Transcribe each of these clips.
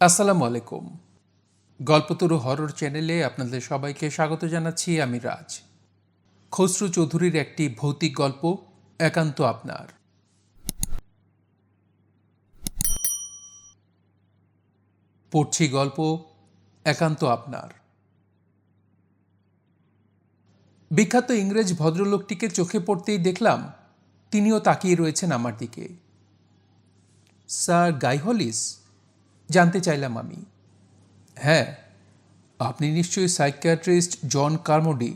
আসসালামু আলাইকুম। গল্পতরু হরর চ্যানেলে আপনাদের সবাইকে স্বাগত জানাচ্ছি। আমি রাজ। খসরু চৌধুরীর একটি ভৌতিক গল্প, একান্ত আপনার। পড়ছি গল্প একান্ত আপনার। বিখ্যাত ইংরেজ ভদ্রলোকটিকে চোখে পড়তেই দেখলাম তিনিও তাকিয়ে রয়েছেন আমার দিকে। স্যার গাই হলিস? জানতে চাইলাম আমি। হ্যাঁ, আপনি নিশ্চয়ই সাইকিয়াট্রিস্ট জন কারমোডি।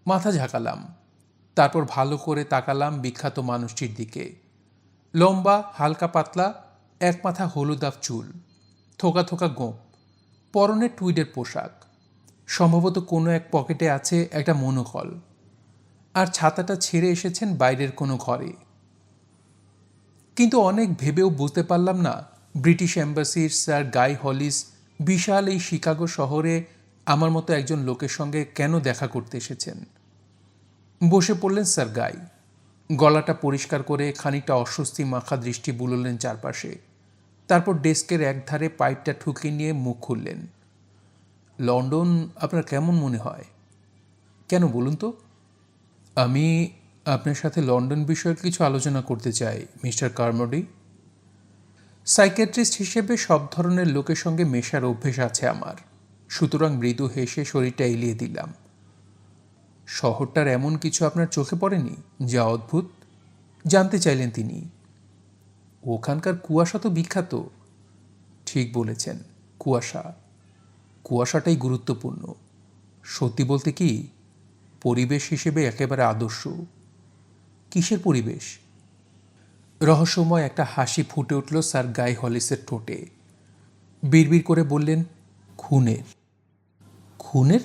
মাথা ঝাঁকালাম, তারপর ভালো করে তাকালাম বিখ্যাত মানুষটির দিকে। লম্বা, হালকা পাতলা, এক মাথা হলুদাভ চুল, থোকা থোকা গোঁপ, পরনে টুইডের পোশাক, সম্ভবত কোনো এক পকেটে আছে একটা মনোকল, আর ছাতাটা ছেড়ে এসেছেন বাইরের কোনো ঘরে। কিন্তু অনেক ভেবেও বুঝতে পারলাম না ব্রিটিশ এম্বাসির স্যার গাই হলিস বিশাল এই শিকাগো শহরে আমার মতো একজন লোকের সঙ্গে কেন দেখা করতে এসেছেন। বসে পড়লেন স্যার গাই। গলাটা পরিষ্কার করে খানিকটা অস্বস্তি মাখা দৃষ্টি বুললেন চারপাশে। তারপর ডেস্কের একধারে পাইপটা ঠুকে নিয়ে মুখ খুললেন। লন্ডন আপনার কেমন মনে হয়? কেন বলুন তো? আমি আপনার সাথে লন্ডন বিষয়ে কিছু আলোচনা করতে চাই, মিস্টার কারমোডি। সাইকিয়াট্রিস্ট হিসেবে সব ধরনের লোকের সঙ্গে মেশার অভ্যেস আছে আমার, সুতরাং মৃদু হেসে শরীরটা এলিয়ে দিলাম। শহরটার এমন কিছু আপনার চোখে পড়েনি যা অদ্ভুত? জানতে চাইলেন তিনি। ওখানকার কুয়াশা তো বিখ্যাত। ঠিক বলেছেন, কুয়াশা। কুয়াশাটাই গুরুত্বপূর্ণ। সত্যি বলতে কি, পরিবেশ হিসেবে একেবারে আদর্শ। কিসের পরিবেশ? রহস্যময় একটা হাসি ফুটে উঠল স্যার গাই হলিসের ঠোঁটে। বিড়বিড় করে বললেন, খুনের। খুনের?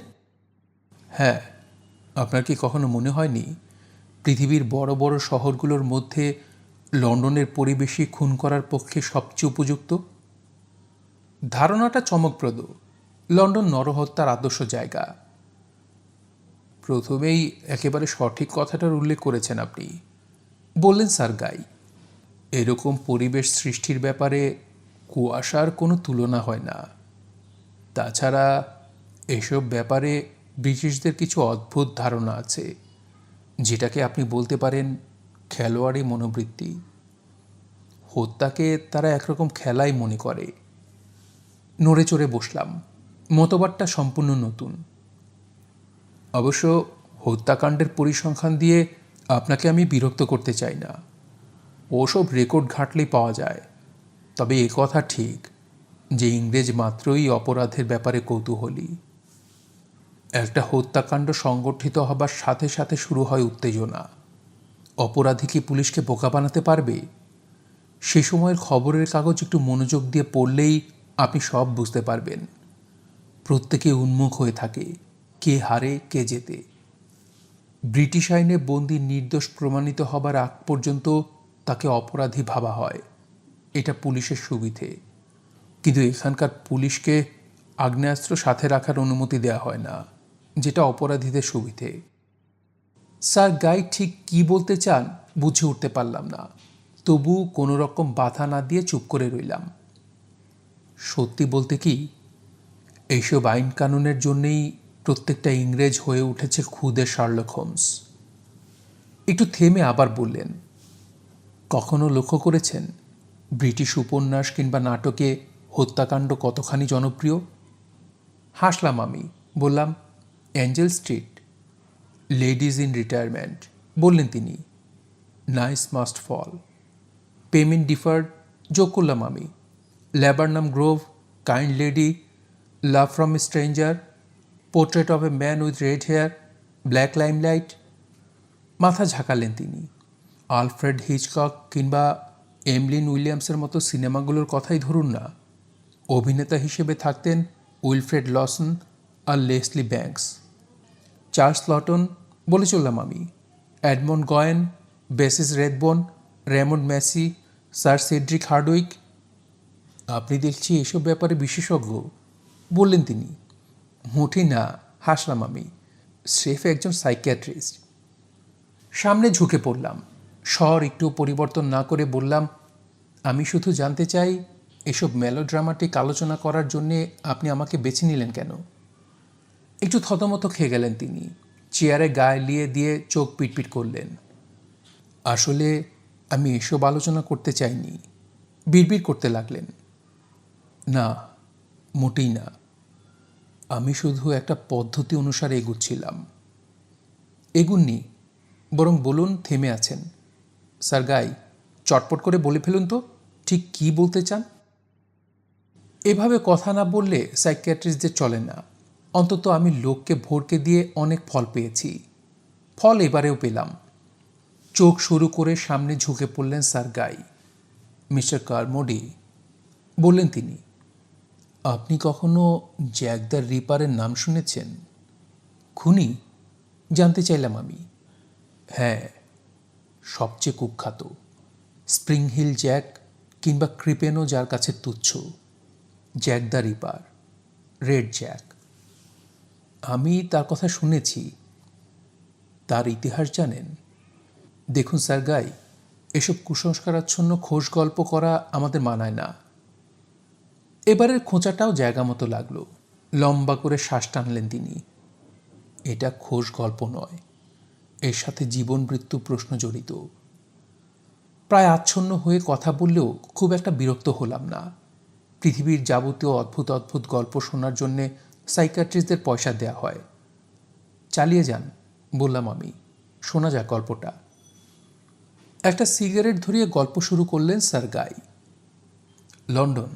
হ্যাঁ, আপনার কি কখনো মনে হয়নি পৃথিবীর বড় বড় শহরগুলোর মধ্যে লন্ডনের পরিবেশই খুন করার পক্ষে সবচেয়ে উপযুক্ত? ধারণাটা চমকপ্রদ। লন্ডন নরহত্যার আদর্শ জায়গা। প্রথমেই একেবারে সঠিক কথাটার উল্লেখ করেছেন আপনি, বললেন স্যার গাই। এরকম পরিবেশ সৃষ্টির ব্যাপারে কুয়াশার কোনো তুলনা হয় না। তাছাড়া এসব ব্যাপারে ব্রিটিশদের কিছু অদ্ভুত ধারণা আছে, যেটাকে আপনি বলতে পারেন খেলোয়াড়ি মনোবৃত্তি। হত্যাকে তারা একরকম খেলাই মনে করে। নড়ে চড়ে বসলাম। মতবাদটা সম্পূর্ণ নতুন। অবশ্য হত্যাকাণ্ডের পরিসংখ্যান দিয়ে আপনাকে আমি বিরক্ত করতে চাই না, ওসব রেকর্ড ঘাঁটলেই পাওয়া যায়। তবে এ কথা ঠিক যে ইংরেজ মাত্রই অপরাধের ব্যাপারে কৌতূহলী। একটা হত্যাকাণ্ড সংগঠিত হবার সাথে সাথে শুরু হয় উত্তেজনা। অপরাধী কি পুলিশকে বোকা বানাতে পারবে? সে সময়ের খবরের কাগজ একটু মনোযোগ দিয়ে পড়লেই আপনি সব বুঝতে পারবেন। প্রত্যেকে উন্মুখ হয়ে থাকে, কে হারে কে জেতে। ব্রিটিশ আইনে বন্দী নির্দোষ প্রমাণিত হবার আগ পর্যন্ত তাকে অপরাধী ভাবা হয়। এটা পুলিশের সুবিধে। কিন্তু এখানকার পুলিশকে আগ্নেয়াস্ত্র সাথে রাখার অনুমতি দেওয়া হয় না, যেটা অপরাধীদের সুবিধে। স্যার গাই ঠিক কি বলতে চান বুঝে উঠতে পারলাম না, তবু কোনো রকম বাধা না দিয়ে চুপ করে রইলাম। সত্যি বলতে কি, এইসব আইন কানুনের জন্যেই প্রত্যেকটা ইংরেজ হয়ে উঠেছে খুদে শার্লক হোমস। একটু থেমে আবার বললেন, কখনো লক্ষ্য করেছেন ব্রিটিশ উপন্যাস কিংবা নাটকে হত্যাকাণ্ড কতখানি জনপ্রিয়? হাসলাম আমি, বললাম, Angel Street, Ladies in Retirement, বললেন তিনি। Nice Must Fall, Payment Deferred, যোগ করলাম আমি। Laburnum Grove, Kind Lady, Love from Stranger, Portrait of a Man with Red Hair, Black Limelight. মাথা ঝাঁকালেন তিনি। আলফ্রেড হিচকক কিংবা এমলিন উইলিয়ামসের মতো সিনেমাগুলোর কথাই ধরুন না। অভিনেতা হিসেবে থাকতেন উইলফ্রেড লসন আর লেসলি ব্যাঙ্কস। চার্লস লটন, বলে চললাম আমি। Edmund Gwenn, Basil Rathbone, Raymond Massey, sir Cedric Hardwicke. আপনি দেখছি এসব ব্যাপারে বিশেষজ্ঞ, বললেন তিনি। মোটেই না, হাসলাম আমি। স্রেফ একজন সাইকিয়াট্রিস্ট। সামনে ঝুঁকে পড়লাম। স্বর একটু পরিবর্তন না করে বললাম, আমি শুধু জানতে চাই এসব মেলোড্রামাটিক আলোচনা করার জন্যে আপনি আমাকে বেছে নিলেন কেন? একটু থতমত খেয়ে গেলেন তিনি। চেয়ারে গায়ে লিয়ে দিয়ে চোখ পিটপিট করলেন। আসলে আমি এসব আলোচনা করতে চাইনি। বিড়বিড় করতে লাগলেন। না, মোটেই না। আমি শুধু একটা পদ্ধতি অনুসারে এগুচ্ছিলাম। এগুননি, বরং বলুন থেমে আছেন। স্যার গাই, চটপট করে বলে ফেলুন তো ঠিক কী বলতে চান। এভাবে কথা না বললে সাইকিয়াট্রিস্টদের চলে না। অন্তত আমি লোককে ভরকে দিয়ে অনেক ফল পেয়েছি। ফল এবারেও পেলাম। চোখ শুরু করে সামনে ঝুঁকে পড়লেন স্যার গাই। মিস্টার কারমোডি, বললেন তিনি, আপনি কখনো জ্যাক দ্য রিপারের নাম শুনেছেন? খুনি? জানতে চাইলাম আমি। হ্যাঁ, সবচেয়ে কুখ্যাত। স্প্রিং হিল জ্যাক কিংবা ক্রিপেনও যার কাছে তুচ্ছ। Jack the Ripper, red Jack. আমি তার কথা শুনেছি। তার ইতিহাস জানেন? দেখুন স্যার গাই, এসব কুসংস্কারাচ্ছন্ন খোশ গল্প করা আমাদের মানায় না। এবারের খোঁচাটাও জায়গা মতো লাগলো। লম্বা করে শ্বাস টানলেন তিনি। এটা খোশ গল্প নয়, এর সাথে জীবন মৃত্যু প্রশ্ন জড়িত। প্রায় আচ্ছন্ন হয়ে কথা বললেও খুব একটা বিরক্ত হলাম না। পৃথিবীর যাবতীয় অদ্ভুত অদ্ভুত গল্প শোনার জন্যে সাইকিয়াট্রিস্টদের পয়সা দেয়া হয়। চালিয়ে যান, বললাম আমি, শোনা যাক গল্পটা। একটা সিগারেট ধরিয়ে গল্প শুরু করলেন স্যার গাই। লন্ডন,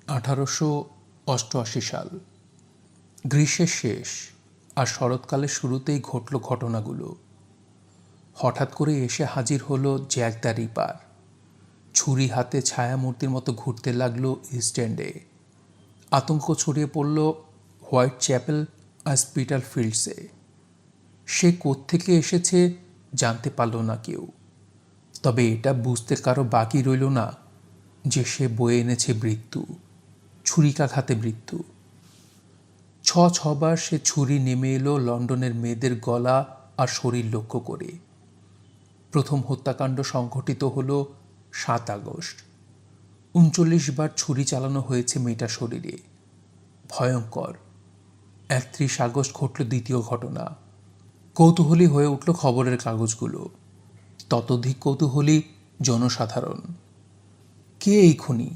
1888 সাল। গ্রীষ্মের শেষ আর শরৎকালের শুরুতেই ঘটল ঘটনাগুলো। হঠাৎ করে এসে হাজির হলো জ্যাক দ্য রিপার। ছুরি হাতে ছায়ামূর্তির মতো ঘুরতে লাগলো ইস্ট এন্ডে। আতঙ্ক ছড়িয়ে পড়ল হোয়াইট চ্যাপেল আর স্পিটাল ফিল্ডসে। সে কোত্থেকে এসেছে জানতে পারল না কেউ। তবে এটা বুঝতে কারো বাকি রইল না যে সে বয়ে এনেছে মৃত্যু, ছুরিকাঘাতে মৃত্যু। ছবার সে ছুরি নেমে এলো লন্ডনের মেয়েদের গলা আর শরীর লক্ষ্য করে। প্রথম হত্যাকাণ্ড সংঘটিত হল 7 আগস্ট। 39 বার ছুরি চালানো হয়েছে মেয়েটার শরীরে। ভয়ঙ্কর। 31 আগস্ট ঘটল দ্বিতীয় ঘটনা। কৌতূহলী হয়ে উঠল খবরের কাগজগুলো। ততোধিক কৌতূহলী জনসাধারণ। কে এই খুনি,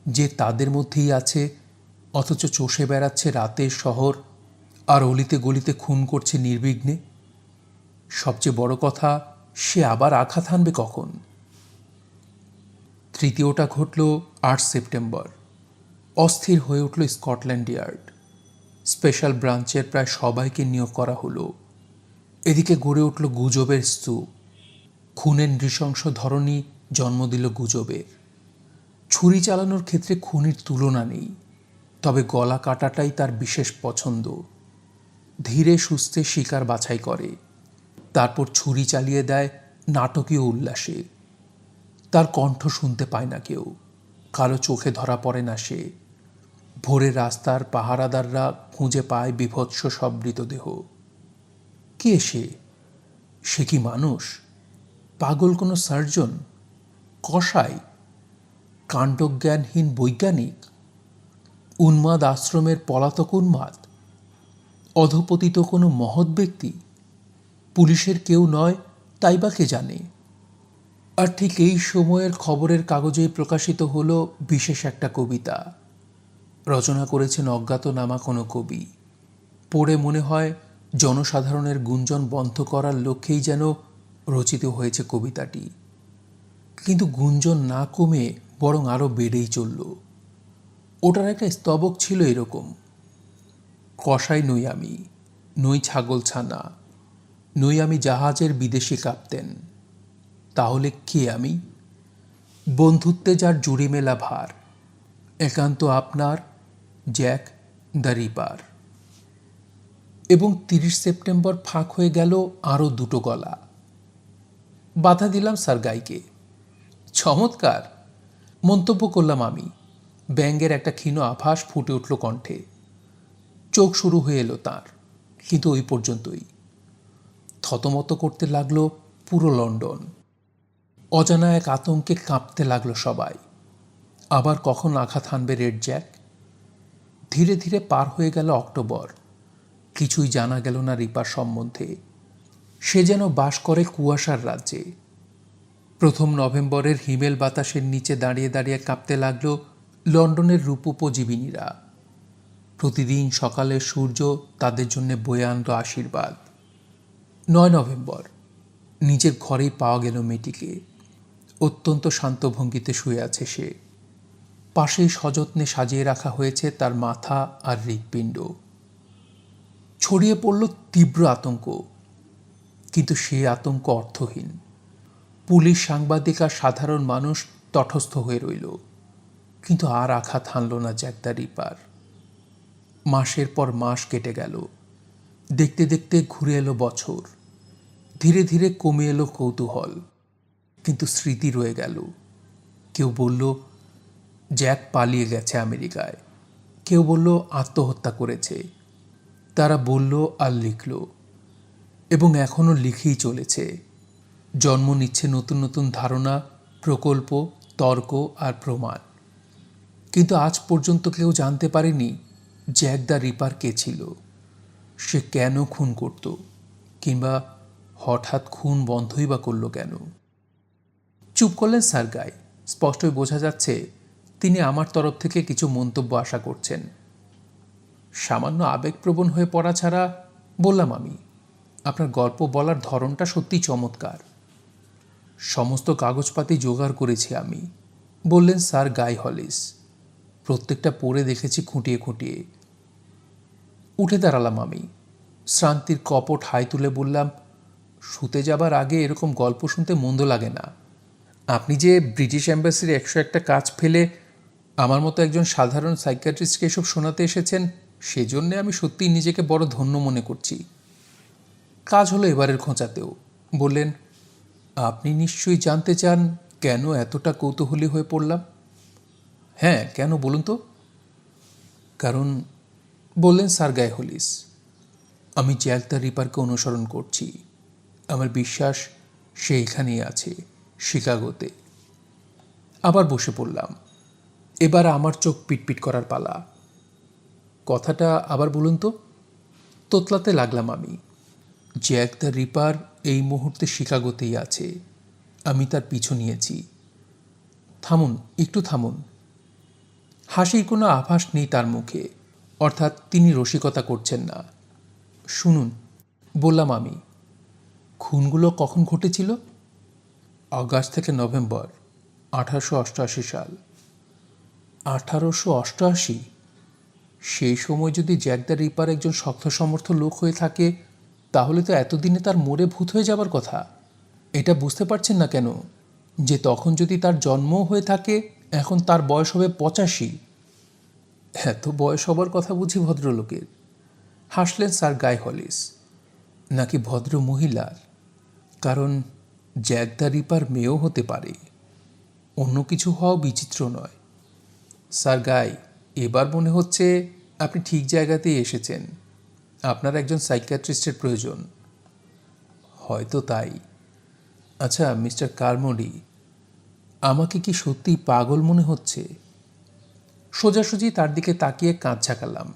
যে তাদের মধ্যেই আছে অথচ চষে বেড়াচ্ছে রাতের শহর আর অলিতে গলিতে খুন করছে নির্বিঘ্নে? সবচেয়ে বড় কথা, সে আবার আঘাত হানবে কখন? তৃতীয়টা ঘটল 8 সেপ্টেম্বর। অস্থির হয়ে উঠল স্কটল্যান্ড ইয়ার্ড। স্পেশাল ব্রাঞ্চের প্রায় সবাইকে নিয়োগ করা হলো। এদিকে গড়ে উঠল গুজবের স্তূপ। খুনের নৃশংস ধরনই জন্ম দিল গুজবের। ছুরি চালানোর ক্ষেত্রে খুনির তুলনা নেই, তবে গলা কাটাটাই তার বিশেষ পছন্দ। ধীরে সুস্থে শিকার বাছাই করে, তারপর ছুরি চালিয়ে দেয় নাটকীয় উল্লাসে। তার কণ্ঠ শুনতে পায় না কেউ, কারো চোখে ধরা পড়ে না সে। ভোরে রাস্তার পাহারাদাররা খুঁজে পায় বিভৎস সব মৃতদেহ। কে সে? সে কি মানুষ? পাগল কোনো সার্জন? কসাই? কাণ্ডজ্ঞানহীন বৈজ্ঞানিক? উন্মাদ আশ্রমের পলাতক উন্মাদ? অধপতিত কোনো মহৎ ব্যক্তি? পুলিশের কেউ নয়, তাই বা কে জানে? আর ঠিক এই সময়ের খবরের কাগজেই প্রকাশিত হলো বিশেষ একটা কবিতা। রচনা করেছেন অজ্ঞাতনামা কোনো কবি। পড়ে মনে হয় জনসাধারণের গুঞ্জন বন্ধ করার লক্ষ্যেই যেন রচিত হয়েছে কবিতাটি। কিন্তু গুঞ্জন না কমে বরং আরও বেড়েই চলল। ওটার একটা স্তবক ছিল এরকম: কসাই নই আমি, নই ছাগল ছানা, নই আমি জাহাজের বিদেশি কাপ্তেন। তাহলে কে আমি? বন্ধুত্বে যার জুড়ি মেলা ভার, একান্ত আপনার জ্যাক দ্য রিপার। এবং 30 সেপ্টেম্বর ফাঁক হয়ে গেল আরও দুটো গলা। বাধা দিলাম স্যার গাইকে। চমৎকার, মন্তব্য করলাম আমি। ব্যঙ্গের একটা ক্ষীণ আভাস ফুটে উঠল কণ্ঠে। চোখ শুরু হয়ে এলো তাঁর, কিন্তু ওই পর্যন্তই। থতমত করতে লাগলো পুরো লন্ডন। অজানা এক আতঙ্কে কাঁপতে লাগলো সবাই। আবার কখন আঘাত হানবে রেড জ্যাক? ধীরে ধীরে পার হয়ে গেল অক্টোবর। কিছুই জানা গেল না রিপার সম্বন্ধে। সে যেন বাস করে কুয়াশার রাজ্যে। প্রথম নভেম্বরের হিমেল বাতাসের নিচে দাঁড়িয়ে দাঁড়িয়ে কাঁপতে লাগলো লন্ডনের রূপোপজীবিনীরা। প্রতিদিন সকালের সূর্য তাদের জন্য বয়ে আনল আশীর্বাদ। 9 নভেম্বর নিজের ঘরেই পাওয়া গেল মেয়েটিকে। অত্যন্ত শান্ত ভঙ্গিতে শুয়ে আছে সে। পাশেই সযত্নে সাজিয়ে রাখা হয়েছে তার মাথা আর হৃৎপিণ্ড। ছড়িয়ে পড়ল তীব্র আতঙ্ক, কিন্তু সে আতঙ্ক অর্থহীন। পুলিশ, সাংবাদিক আর সাধারণ মানুষ তটস্থ হয়ে রইল, কিন্তু আর আঘাত হানল না জ্যাক দ্য রিপার। মাসের পর মাস কেটে গেল। দেখতে দেখতে ঘুরে এলো বছর। ধীরে ধীরে কমে এলো কৌতূহল, কিন্তু স্মৃতি রয়ে গেল। কেউ বলল জ্যাক পালিয়ে গেছে আমেরিকায়, কেউ বলল আত্মহত্যা করেছে। তারা বলল আর লিখল, এবং এখনও লিখেই চলেছে। জন্ম নিচ্ছে নতুন নতুন ধারণা, প্রকল্প, তর্ক আর প্রমাণ। কিন্তু আজ পর্যন্ত কেউ জানতে পারেনি জ্যাক দ্য রিপার কে ছিল, সে কেন খুন করত, কিংবা হঠাৎ খুন বন্ধই বা করল কেন। চুপ করলেন স্যার গাই। স্পষ্টই বোঝা যাচ্ছে তিনি আমার তরফ থেকে কিছু মন্তব্য আশা করছেন। সামান্য আবেগপ্রবণ হয়ে পড়া ছাড়া বললাম আমি, আপনার গল্প বলার ধরনটা সত্যিই চমৎকার। সমস্ত কাগজপাতি জোগাড় করেছি আমি, বললেন স্যার গাই হলিস। প্রত্যেকটা পড়ে দেখেছি খুঁটিয়ে খুঁটিয়ে। উঠে দাঁড়ালাম আমি। শ্রান্তির কপট হাই তুলে বললাম, শুতে যাবার আগে এরকম গল্প শুনতে মন্দ লাগে না। আপনি যে ব্রিটিশ অ্যাম্বাসির 101টা কাজ ফেলে আমার মতো একজন সাধারণ সাইকিয়াট্রিস্টকে এসব শোনাতে এসেছেন, সেজন্যে আমি সত্যিই নিজেকে বড় ধন্য মনে করছি। কাজ হলো এবারের খোঁচাতেও। বললেন, আপনি নিশ্চয়ই জানতে চান কেন এতটা কৌতূহলী হয়ে পড়লাম? হ্যাঁ, কেন বলুন তো? কারণ, বললেন স্যার গাই হলিস, আমি জ্যাক দ্য রিপারকে অনুসরণ করছি। আমার বিশ্বাস সে এখানেই আছে, শিকাগোতে। আবার বসে পড়লাম। এবার আমার চোখ পিটপিট করার পালা। কথাটা আবার বলুন তো? তোতলাতে লাগলাম আমি। জ্যাক দ্য রিপার এই মুহূর্তে শিকাগোতেই আছে। আমি তার পিছু নিয়েছি। থামুন, একটু থামুন। হাসির কোনো আভাস নেই তার মুখে, অর্থাৎ তিনি রসিকতা করছেন না। শুনুন, বললাম আমি, খুনগুলো কখন ঘটেছিল? অগাস্ট থেকে নভেম্বর 1888 সাল। 1888? সেই সময় যদি জ্যাক দ্য রিপার একজন শক্ত সমর্থ লোক হয়ে থাকে, তাহলে তো এতদিনে তার মরে ভূত হয়ে যাবার কথা। এটা বুঝতে পারছেন না কেন যে তখন যদি তার জন্মও হয়ে থাকে, এখন তার বয়স হবে 85। এত বয়স হবার কথা বুঝি ভদ্রলোকের? হাসলেন স্যার গাই হলিস। নাকি ভদ্র মহিলার? কারণ জ্যাক দ্য রিপার মেয়েও হতে পারে, অন্য কিছু হওয়া বিচিত্র নয়। স্যার গাই, এবার মনে হচ্ছে আপনি ঠিক জায়গাতেই এসেছেন। আপনার একজন সাইকিয়াট্রিস্টের প্রয়োজন। হয়তো তাই। আচ্ছা মিস্টার কারমোডি, আমাকে কি সত্যি পাগল মনে হচ্ছে? সোজাসুজি তার দিকে তাকিয়ে কাঁধ ঝাঁকালাম,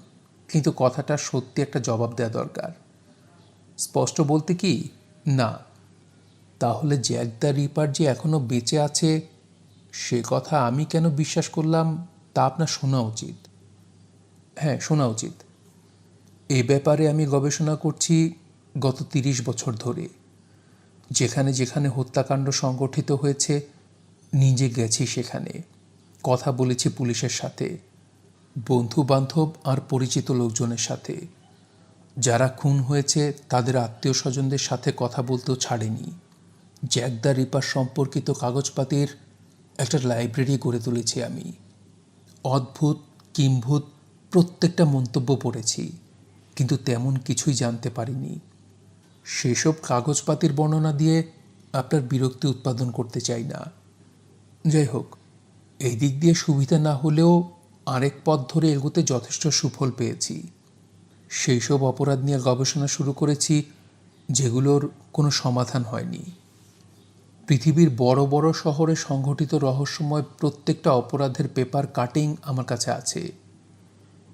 কিন্তু কথাটা সত্যি একটা জবাব দেওয়া দরকার। স্পষ্ট বলতে কি, না। তাহলে জ্যাক দ্য রিপার যে এখনো বেঁচে আছে, সে কথা আমি কেন বিশ্বাস করলাম তা আপনার শোনা উচিত। হ্যাঁ, শোনা উচিত। এ ব্যাপারে আমি গবেষণা করছি গত 30 বছর ধরে। যেখানে যেখানে হত্যাকাণ্ড সংগঠিত হয়েছে নিজে গেছি সেখানে, কথা বলেছি পুলিশের সাথে, বন্ধু বান্ধব আর পরিচিত লোকজনের সাথে। যারা খুন হয়েছে তাদের আত্মীয় স্বজনদের সাথে কথা বলতেও ছাড়েনি। জ্যাক দ্য রিপার সম্পর্কিত কাগজপাতির একটা লাইব্রেরি গড়ে তুলেছি আমি। অদ্ভুত কিম্ভূত প্রত্যেকটা মন্তব্য পড়েছি, কিন্তু তেমন কিছুই জানতে পারিনি। সেসব কাগজপাতির বর্ণনা দিয়ে আপনার বিরক্তি উৎপাদন করতে চাই না। যাই হোক, এই দিক দিয়ে সুবিধা না হলেও আরেক পথ ধরে এগোতে যথেষ্ট সুফল পেয়েছি। সেই সব অপরাধ নিয়ে গবেষণা শুরু করেছি যেগুলোর কোনো সমাধান হয়নি। পৃথিবীর বড় বড় শহরে সংঘটিত রহস্যময় প্রত্যেকটা অপরাধের পেপার কাটিং আমার কাছে আছে।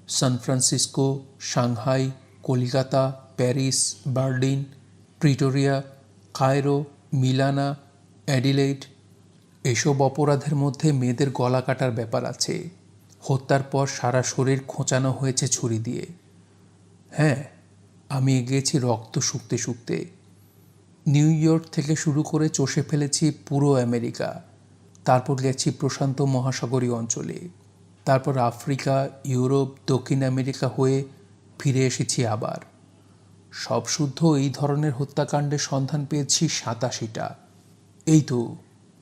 San Francisco, Shanghai, Calcutta, Paris, Berlin, Pretoria, Cairo, Milan, Adelaide. এসব অপরাধের মধ্যে মেয়েদের গলা কাটার ব্যাপার আছে। হত্যার পর সারা শরীর খোঁচানো হয়েছে ছুরি দিয়ে। হ্যাঁ, আমি এগিয়েছি রক্ত শুকতে শুকতে। নিউ ইয়র্ক থেকে শুরু করে চষে ফেলেছি পুরো আমেরিকা। তারপর গেছি প্রশান্ত মহাসাগরীয় অঞ্চলে। তারপর আফ্রিকা, ইউরোপ, দক্ষিণ আমেরিকা হয়ে ফিরে এসেছি আবার। সব শুদ্ধ এই ধরনের হত্যাকাণ্ডের সন্ধান পেয়েছি 87টা। এই তো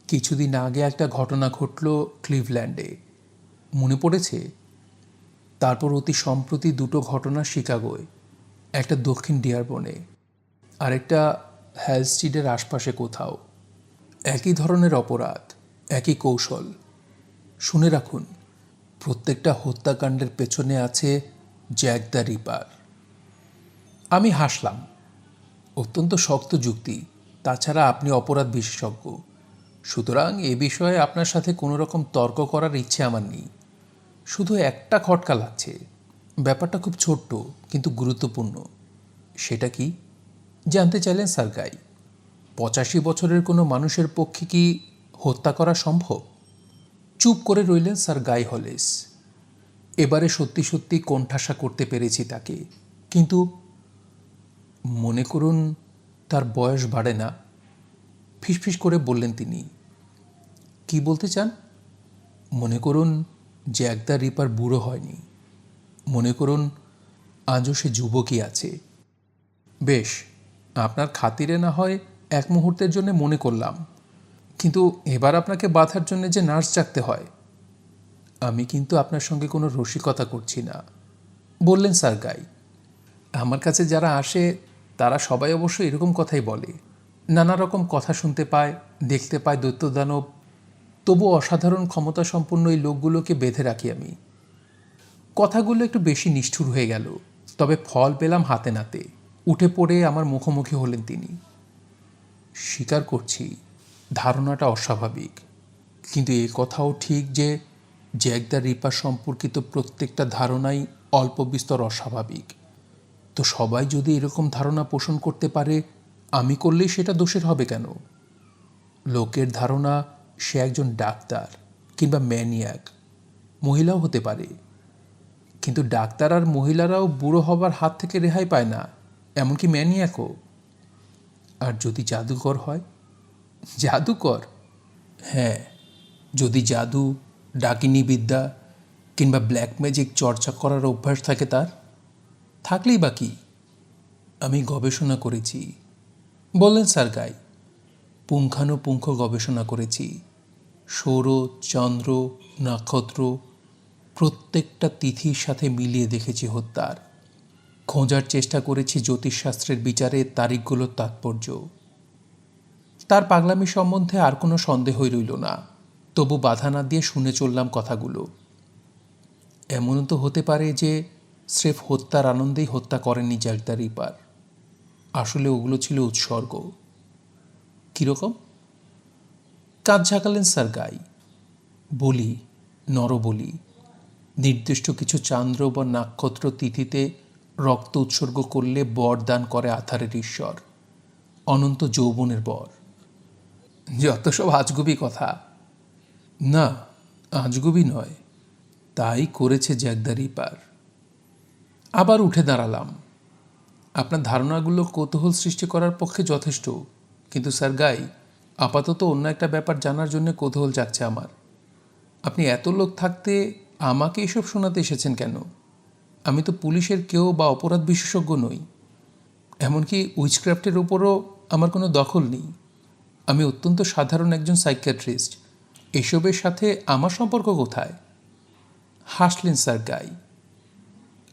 কিছুদিন আগে একটা ঘটনা ঘটল ক্লিভল্যান্ডে, মনে পড়েছে? তারপর অতি সম্প্রতি দুটো ঘটনা শিকাগোয়, একটা দক্ষিণ ডিয়ারবনে, আরেকটা হ্যালস্টিডের আশপাশে কোথাও। একই ধরনের অপরাধ, একই কৌশল। শুনে রাখুন, প্রত্যেকটা হত্যাকাণ্ডের পেছনে আছে জ্যাক দ্য রিপার। আমি হাসলাম। অত্যন্ত শক্ত যুক্তি। তাছাড়া আপনি অপরাধ বিশেষজ্ঞ, সুতরাং এ বিষয়ে আপনার সাথে কোনো রকম তর্ক করার ইচ্ছে আমার নেই। শুধু একটা খটকা লাগছে। ব্যাপারটা খুব ছোট্ট কিন্তু গুরুত্বপূর্ণ। সেটা কি জানতে চাইলেন স্যার গাই? 85 বছরের কোনো মানুষের পক্ষে কি হত্যা করা সম্ভব? চুপ করে রইলেন স্যার গাই হলেস। এবারে সত্যি সত্যি কোণঠাসা করতে পেরেছি তাকে। কিন্তু মনে করুন তার বয়স বাড়ে না, ফিসফিস করে বললেন তিনি। কি বলতে চান? মনে করুন জ্যাক দ্য রিপার বুড়ো হয়নি। মনে করুন আজও সে যুবকই আছে। বেশ, আপনার খাতিরে না হয় এক মুহূর্তের জন্য মনে করলাম, কিন্তু এবার আপনাকে বাঁধার জন্য যে নার্স জাগতে হয়। আমি কিন্তু আপনার সঙ্গে কোনো রসিকতা করছি না, বললেন স্যার গাই। আমার কাছে যারা আসে তারা সবাই অবশ্য এরকম কথাই বলে। নানা রকম কথা শুনতে পায়, দেখতে পায় দৈত্যদানব। তবু অসাধারণ ক্ষমতা সম্পন্ন এই লোকগুলোকে বেঁধে রাখি আমি। কথাগুলো একটু বেশি নিষ্ঠুর হয়ে গেল, তবে ফল পেলাম হাতে নাতে। উঠে পড়ে আমার মুখোমুখি হলেন তিনি। স্বীকার করছি ধারণাটা অস্বাভাবিক, কিন্তু এ কথাও ঠিক যে জ্যাক দ্য রিপার সম্পর্কিত প্রত্যেকটা ধারণাই অল্প বিস্তর অস্বাভাবিক। তো সবাই যদি এরকম ধারণা পোষণ করতে পারে, আমি করলেই সেটা দোষের হবে কেন? লোকের ধারণা সে একজন ডাক্তার কিংবা ম্যানিয়াক, মহিলাও হতে পারে। কিন্তু ডাক্তার আর মহিলারাও বুড়ো হবার হাত থেকে রেহাই পায় না, এমনকি ম্যানিয়াকও। আর যদি জাদুকর হয়? জাদুকর? হ্যাঁ, যদি জাদু, ডাকিনী বিদ্যা কিংবা ব্ল্যাক ম্যাজিক চর্চা করার অভ্যাস থাকে তার, থাকলেই বা কি? আমি গবেষণা করেছি, বললেন স্যার গাই। পুঙ্খানুপুঙ্খ গবেষণা করেছি। সৌর, চন্দ্র, নক্ষত্র প্রত্যেকটা তিথির সাথে মিলিয়ে দেখেছি হত্যার। খোঁজার চেষ্টা করেছি জ্যোতিষশাস্ত্রের বিচারে তারিখগুলোর তাৎপর্য। তার পাগলামি সম্বন্ধে আর কোনো সন্দেহই রইল না। তবু বাধা না দিয়ে শুনে চললাম কথাগুলো। এমনও তো হতে পারে যে স্রেফ হত্যার আনন্দেই হত্যা করেননি জ্যাক দ্য রিপার। আসলে ওগুলো ছিল উৎসর্গ। কীরকম? কাঁধ ঝাঁকালেন স্যার গাই। বলি, নরবলি। নির্দিষ্ট কিছু চান্দ্র বা নক্ষত্র তিথিতে রক্ত উৎসর্গ করলে বর দান করে আধারের ঈশ্বর, অনন্ত যৌবনের বর। যত সব আজগুবি কথা। না, আজগুবি নয়, তাই করেছে জ্যাক দ্য রিপার। আবার উঠে দাঁড়ালাম। আপনার ধারণাগুলো কৌতূহল সৃষ্টি করার পক্ষে যথেষ্ট, কিন্তু স্যার গাই, আপাতত অন্য একটা ব্যাপার জানার জন্য কৌতূহল জাগছে আমার। আপনি এত লোক থাকতে আমাকে এসব শোনাতে এসেছেন কেন? আমি তো পুলিশের কেউ বা অপরাধ বিশেষজ্ঞ নই। এমনকি উইচক্রাফটের ওপরও আমার কোনো দখল নেই। আমি অত্যন্ত সাধারণ একজন সাইকিয়াট্রিস্ট। এসবের সাথে আমার সম্পর্ক কোথায়? হাসলেন স্যার গাই।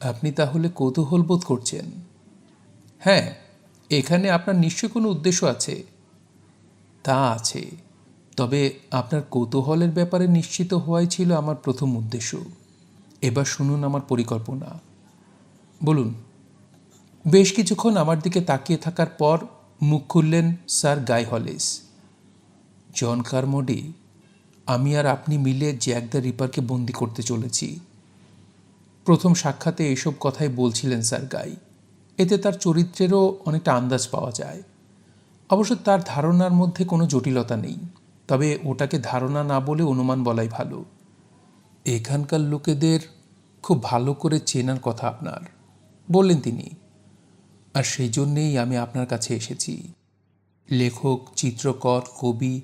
আপনি তাহলে কৌতূহল বোধ করছেন? হ্যাঁ, এখানে আপনার নিশ্চয় কোনো উদ্দেশ্য আছে। তা আছে, তবে আপনার কৌতূহলের ব্যাপারে নিশ্চিত হওয়াই ছিল আমার প্রথম উদ্দেশ্য। এবার শুনুন আমার পরিকল্পনা। বলুন। বেশ কিছুক্ষণ আমার দিকে তাকিয়ে থাকার পর মুখ খুললেন স্যার গাই হলেস। জন কারমোডি, আমি আর আপনি মিলে জ্যাক দ্য রিপারকে বন্দি করতে চলেছি। প্রথম সাক্ষাতে এসব কথাই বলছিলেন স্যার গাই। এতে তার চরিত্রেরও অনেকটা আন্দাজ পাওয়া যায়। অবশ্য তার ধারণার মধ্যে কোনো জটিলতা নেই, তবে ওটাকে ধারণা না বলে অনুমান বলাই ভালো। এখানকার লোকেদের খুব ভালো করে চেনার কথা আপনার, বললেন তিনি। আর সেই জন্যেই আমি আপনার কাছে এসেছি। লেখক, চিত্রকর, কবি,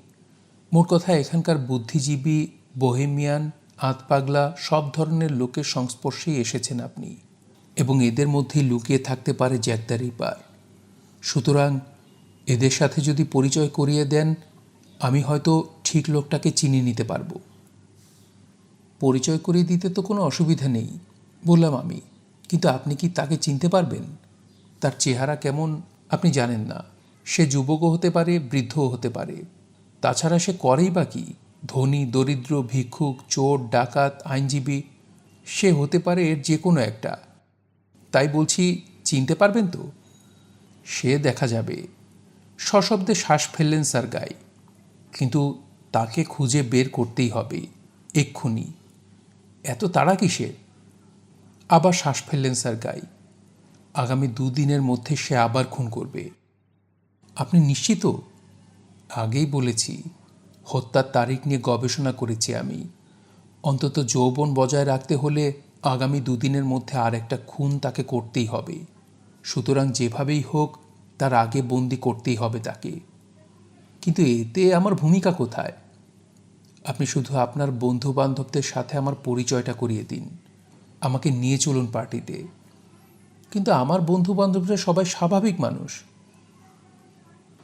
মোট কথা এখানকার বুদ্ধিজীবী, বোহেমিয়ান, আতপাগলা সব ধরনের লোকের সংস্পর্শেই এসেছেন আপনি, এবং এদের মধ্যেই লুকিয়ে থাকতে পারে জ্যাক দ্য রিপার। সুতরাং এদের সাথে যদি পরিচয় করিয়ে দেন, আমি হয়তো ঠিক লোকটাকে চিনে নিতে পারবো। পরিচয় করিয়ে দিতে তো কোনো অসুবিধা নেই, বললাম আমি, কিন্তু আপনি কি তাকে চিনতে পারবেন? তার চেহারা কেমন আপনি জানেন না। সে যুবকও হতে পারে, বৃদ্ধও হতে পারে। তাছাড়া সে করেই বা কি? ধনী, দরিদ্র, ভিক্ষুক, চোর, ডাকাত, আইনজীবী, সে হতে পারে এর যে কোনো একটা। তাই বলছি, চিনতে পারবেন তো? সে দেখা যাবে। সশব্দে শ্বাস ফেললেন স্যার গাই। কিন্তু তাকে খুঁজে বের করতেই হবে, এক্ষুনি। এত তাড়া কিসের? আবার শ্বাস ফেললেন স্যার গাই। আগামী 2 দিনের মধ্যে সে আবার খুন করবে। আপনি নিশ্চিত? আগেই বলেছি, হত্যার তারিখ নিয়ে গবেষণা করেছি আমি। অন্তত যৌবন বজায় রাখতে হলে আগামী 2 দিনের মধ্যে আর একটা খুন তাকে করতেই হবে। সুতরাং যেভাবেই হোক তার আগে বন্দি করতেই হবে তাকে। কিন্তু এতে আমার ভূমিকা কোথায়? আপনি শুধু আপনার বন্ধু বান্ধবদের সাথে আমার পরিচয়টা করিয়ে দিন, আমাকে নিয়ে চলুন পার্টিতে। কিন্তু আমার বন্ধু বান্ধবরা সবাই স্বাভাবিক মানুষ।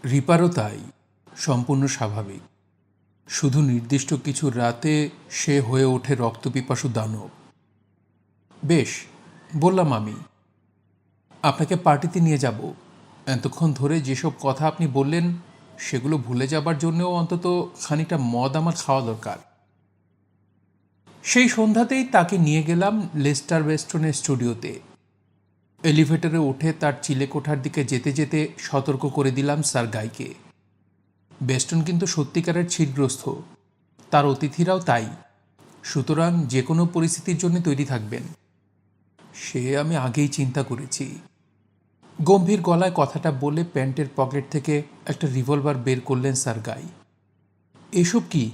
রিপারও তাই, সম্পূর্ণ স্বাভাবিক। শুধু নির্দিষ্ট কিছু রাতে সে হয়ে ওঠে রক্তপিপাসু দানব। বেশ, বললাম আমি, আপনাকে পার্টিতে নিয়ে যাব। এতক্ষণ ধরে যেসব কথা আপনি বললেন সেগুলো ভুলে যাবার জন্যও অন্তত খানিকটা মদ আমার খাওয়া দরকার। সেই সন্ধ্যাতেই তাকে নিয়ে গেলাম লেস্টার ওয়েস্টনের স্টুডিওতে। এলিভেটরে উঠে তার চিলেকোঠার দিকে যেতে যেতে সতর্ক করে দিলাম স্যার গাইকে। বেস্টন কিন্তু সত্যিকারের ছিটগ্রস্ত, তার অতিথিরাও তাই। সুতরাং যে কোনো পরিস্থিতির জন্য তৈরি থাকবেন। সে আমি আগেই চিন্তা করেছি। গম্ভীর গলায় কথাটা বলে প্যান্টের পকেট থেকে একটা রিভলভার বের করলেন স্যার গাই। এসব কি?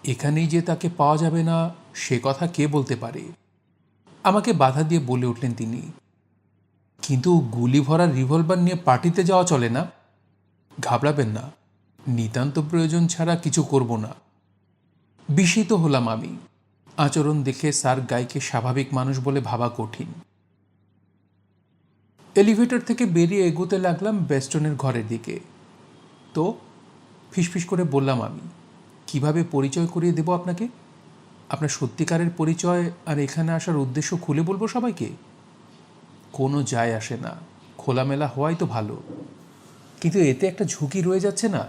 এখানেই যে তাকে পাওয়া যাবে না সে কথা কে বলতে পারে? আমাকে বাধা দিয়ে বলে উঠলেন তিনি। কিন্তু গুলি ভরা রিভলভার নিয়ে পার্টিতে যাওয়া চলে না। ঘাবড়াবেন না, নিতান্ত প্রয়োজন ছাড়া কিছু করব না। বিস্মিত হলাম আমি। আচরণ দেখে স্যার গাইকে স্বাভাবিক মানুষ বলে ভাবা কঠিন। এলিভেটর থেকে বেরিয়ে এগোতে লাগলাম বেস্টনের ঘরের দিকে। তো ফিসফিস করে বললাম আমি, কিভাবে পরিচয় করিয়ে দেব আপনাকে? আপনার সত্যিকারের পরিচয় আর এখানে আসার উদ্দেশ্য খুলে বলবো সবাইকে? কোনো যায় আসে না, খোলামেলা হওয়াই তো ভালো। কিন্তু এতে একটা ঝুঁকি রয়ে যাচ্ছে না?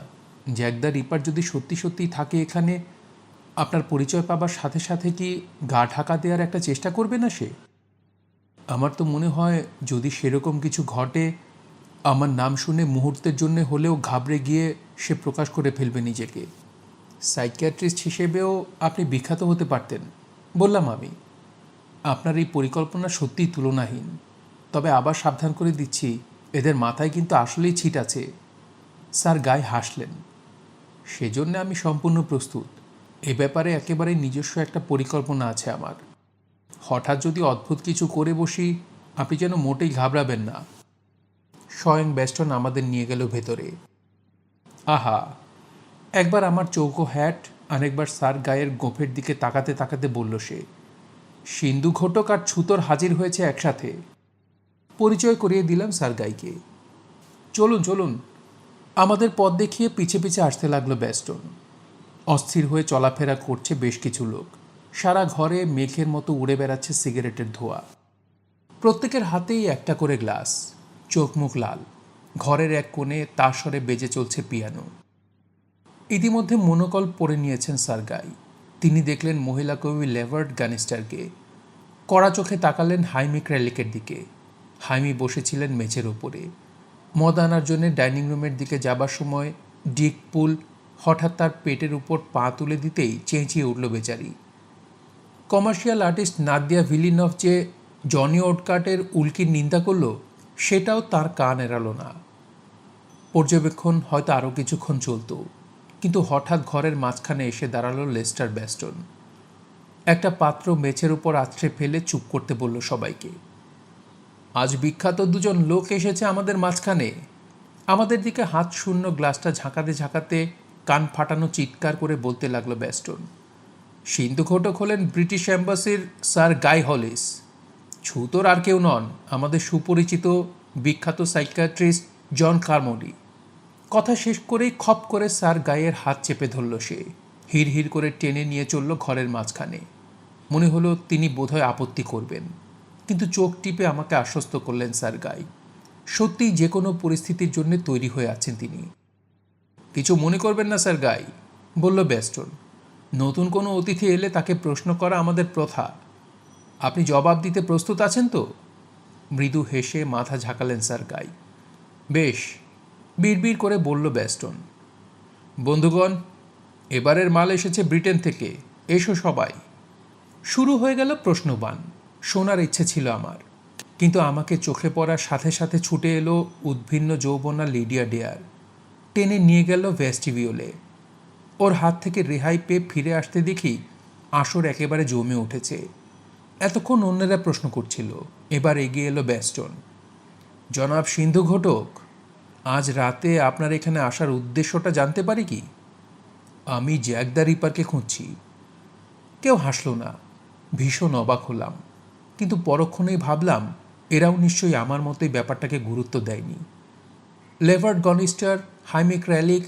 জ্যাক দ্য রিপার যদি সত্যি সত্যি থাকে এখানে, আপনার পরিচয় পাবার সাথে সাথে কি গা ঢাকা দেওয়ার একটা চেষ্টা করবে না সে? আমার তো মনে হয় যদি সেরকম কিছু ঘটে, আমার নাম শুনে মুহূর্তের জন্য হলেও ঘাবড়ে গিয়ে সে প্রকাশ করে ফেলবে নিজেকে। সাইকিয়াট্রিস্ট হিসেবেও আপনি বিখ্যাত হতে পারতেন, বললাম আমি। আপনার এই পরিকল্পনা সত্যিই তুলনাহীন। তবে আবার সাবধান করে দিচ্ছি, এদের মাথায় কিন্তু আসলেই ছিট আছে। স্যার গাই হাসলেন। সেজন্য আমি সম্পূর্ণ প্রস্তুত। এ ব্যাপারে একেবারে নিজস্ব একটা পরিকল্পনা আছে আমার। হঠাৎ যদি অদ্ভুত কিছু করে বসি, আপনি যেন মোটেই ঘাবড়াবেন না। স্বয়ং বেস্টন আমাদের নিয়ে গেল ভেতরে। আহা, একবার আমার চৌকো হ্যাট, আরেকবার স্যার গায়ের গোঁফের দিকে তাকাতে তাকাতে বলল সে, সিন্ধু ঘটক আর ছুতর হাজির হয়েছে একসাথে। পরিচয় করিয়ে দিলাম স্যার গাইকে। চলুন চলুন, আমাদের পথ দেখিয়ে পিছে পিছে আসতে লাগলো বেস্টন। অস্থির হয়ে চলাফেরা করছে বেশ কিছু লোক। সারা ঘরে মেঘের মতো উড়ে বেড়াচ্ছে সিগারেটের ধোঁয়া। প্রত্যেকের হাতেই একটা করে গ্লাস, চোখ মুখ লাল। ঘরের এক কোণে তাসরে বেজে চলছে পিয়ানো। ইতিমধ্যে মনোকল পড়ে নিয়েছেন স্যার গাই। তিনি দেখলেন মহিলা কবি লেভার্ড গানিস্টারকে। কড়া চোখে তাকালেন হাইমি ক্র্যালিকের দিকে। হাইমি বসেছিলেন মেঝের ওপরে। মদ আনার জন্য ডাইনিং রুমের দিকে যাবার সময় ডিক পুল হঠাৎ তার পেটের উপর পা তুলে দিতেই চেঁচিয়ে উঠল বেচারি। কমার্শিয়াল আর্টিস্ট নাদিয়া ভিলিনভ যে জনি ওডকার্টের উল্কির নিন্দা করল, সেটাও তার কান এড়ালো না। পর্যবেক্ষণ হয়তো আরও কিছুক্ষণ চলত, কিন্তু হঠাৎ ঘরের মাঝখানে এসে দাঁড়ালো লেস্টার ব্যাস্টন। একটা পাত্র মেঝের উপর আছড়ে ফেলে চুপ করতে বলল সবাইকে। আজ বিখ্যাত দুজন লোক এসেছে আমাদের মাঝখানে। আমাদের দিকে হাত শূন্য গ্লাসটা ঝাঁকাতে ঝাঁকাতে কান ফাটানো চিৎকার করে বলতে লাগলো ব্যাস্টন। সিন্ধু ঘটক হলেন ব্রিটিশ অ্যাম্বাসির স্যার গাই হলিস। ছুতোর আর কেউ নন, আমাদের সুপরিচিত বিখ্যাত সাইকিয়াট্রিস্ট জন কারমোডি। কথা শেষ করেই খপ করে স্যার গায়ের হাত চেপে ধরল সে। হিড় হিড় করে টেনে নিয়ে চলল ঘরের মাঝখানে। মনে হলো তিনি বোধহয় আপত্তি করবেন, কিন্তু চোখ টিপে আমাকে আশ্বস্ত করলেন স্যার গাই। সত্যিই যে কোনো পরিস্থিতির জন্য তৈরি হয়ে আছেন তিনি। কিছু মনে করবেন না স্যার গাই, বলল ব্যাস্টন। নতুন কোনো অতিথি এলে তাকে প্রশ্ন করা আমাদের প্রথা। আপনি জবাব দিতে প্রস্তুত আছেন তো? মৃদু হেসে মাথা ঝাঁকালেন স্যার গাই। বেশ, বিড়বিড় করে বলল ব্যাস্টন। বন্ধুগণ, এবারের মাল এসেছে ব্রিটেন থেকে, এসো সবাই। শুরু হয়ে গেল প্রশ্নবাণ। শোনার ইচ্ছে ছিল আমার, কিন্তু আমাকে চোখে পড়ার সাথে সাথে ছুটে এলো উদ্ভিন্ন যৌবনা লিডিয়া ডেয়ার। টেনে নিয়ে গেল ভেস্টিবিউলে। ওর হাত থেকে রেহাই পেয়ে ফিরে আসতে দেখি আসর একেবারে জমে উঠেছে। এতক্ষণ অন্যেরা প্রশ্ন করছিল, এবার এগিয়ে এলো ব্যাস্টন। জনাব সিন্ধু ঘটক, আজ রাতে আপনার এখানে আসার উদ্দেশ্যটা জানতে পারি কি? আমি জ্যাক দ্য রিপারকে খুঁজছি। কেউ হাসল না। ভীষণ অবাক হলাম, কিন্তু পরক্ষণেই ভাবলাম এরাও নিশ্চয়ই আমার মতোই ব্যাপারটাকে গুরুত্ব দেয়নি। লেভার্ড গনিস্টার, হাইমে ক্র্যালিক,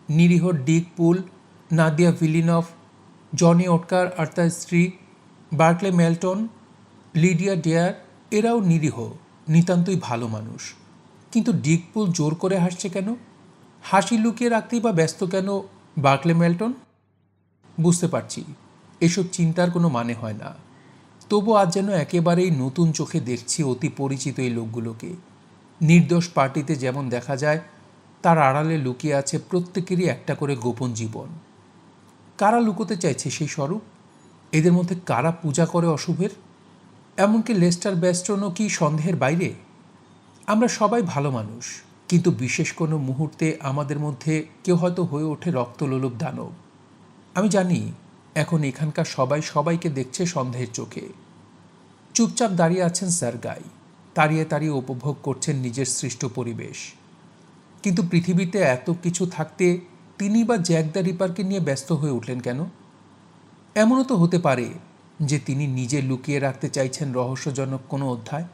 নিরীহ ডিক পুল, নাদিয়া ভিলিনভ, জনি ওটকার আর তার স্ত্রী, বার্কলে মেলটন, লিডিয়া ডেয়ার, এরাও নিরীহ, নিতান্তই ভালো মানুষ। কিন্তু ডিক পুল জোর করে হাসছে কেন? হাসি লুকিয়ে রাখতেই বা ব্যস্ত কেন বার্কলে মেলটন? বুঝতে পারছি এসব চিন্তার কোনো মানে হয় না। তবু আজ যেন একেবারেই নতুন চোখে দেখছি অতি পরিচিত এই লোকগুলোকে। নির্দোষ পার্টিতে যেমন দেখা যায়, তার আড়ালে লুকিয়ে আছে প্রত্যেকেরই একটা করে গোপন জীবন। কারা লুকোতে চাইছে সেই স্বরূপ? এদের মধ্যে কারা পূজা করে অশুভের? এমনকি লেস্টার ব্যাস্টনও কি সন্দেহের বাইরে? আমরা সবাই ভালো মানুষ, কিন্তু বিশেষ কোনো মুহূর্তে আমাদের মধ্যে কেউ হয়তো হয়ে ওঠে রক্তলোলুপ দানব। আমি জানি এখন এখানকার সবাই সবাইকে দেখছে সন্দেহের চোখে। চুপচাপ দাঁড়িয়ে আছেন স্যার গাই, তাড়িয়ে তাড়িয়ে উপভোগ করছেন নিজের সৃষ্ট পরিবেশ। কিন্তু পৃথিবীতে এত কিছু থাকতে তিনি বা জ্যাক দ্য রিপারকে নিয়ে ব্যস্ত হয়ে উঠলেন কেন? এমনও তো হতে পারে যে তিনি নিজে লুকিয়ে রাখতে চাইছেন রহস্যজনক কোনো অধ্যায়।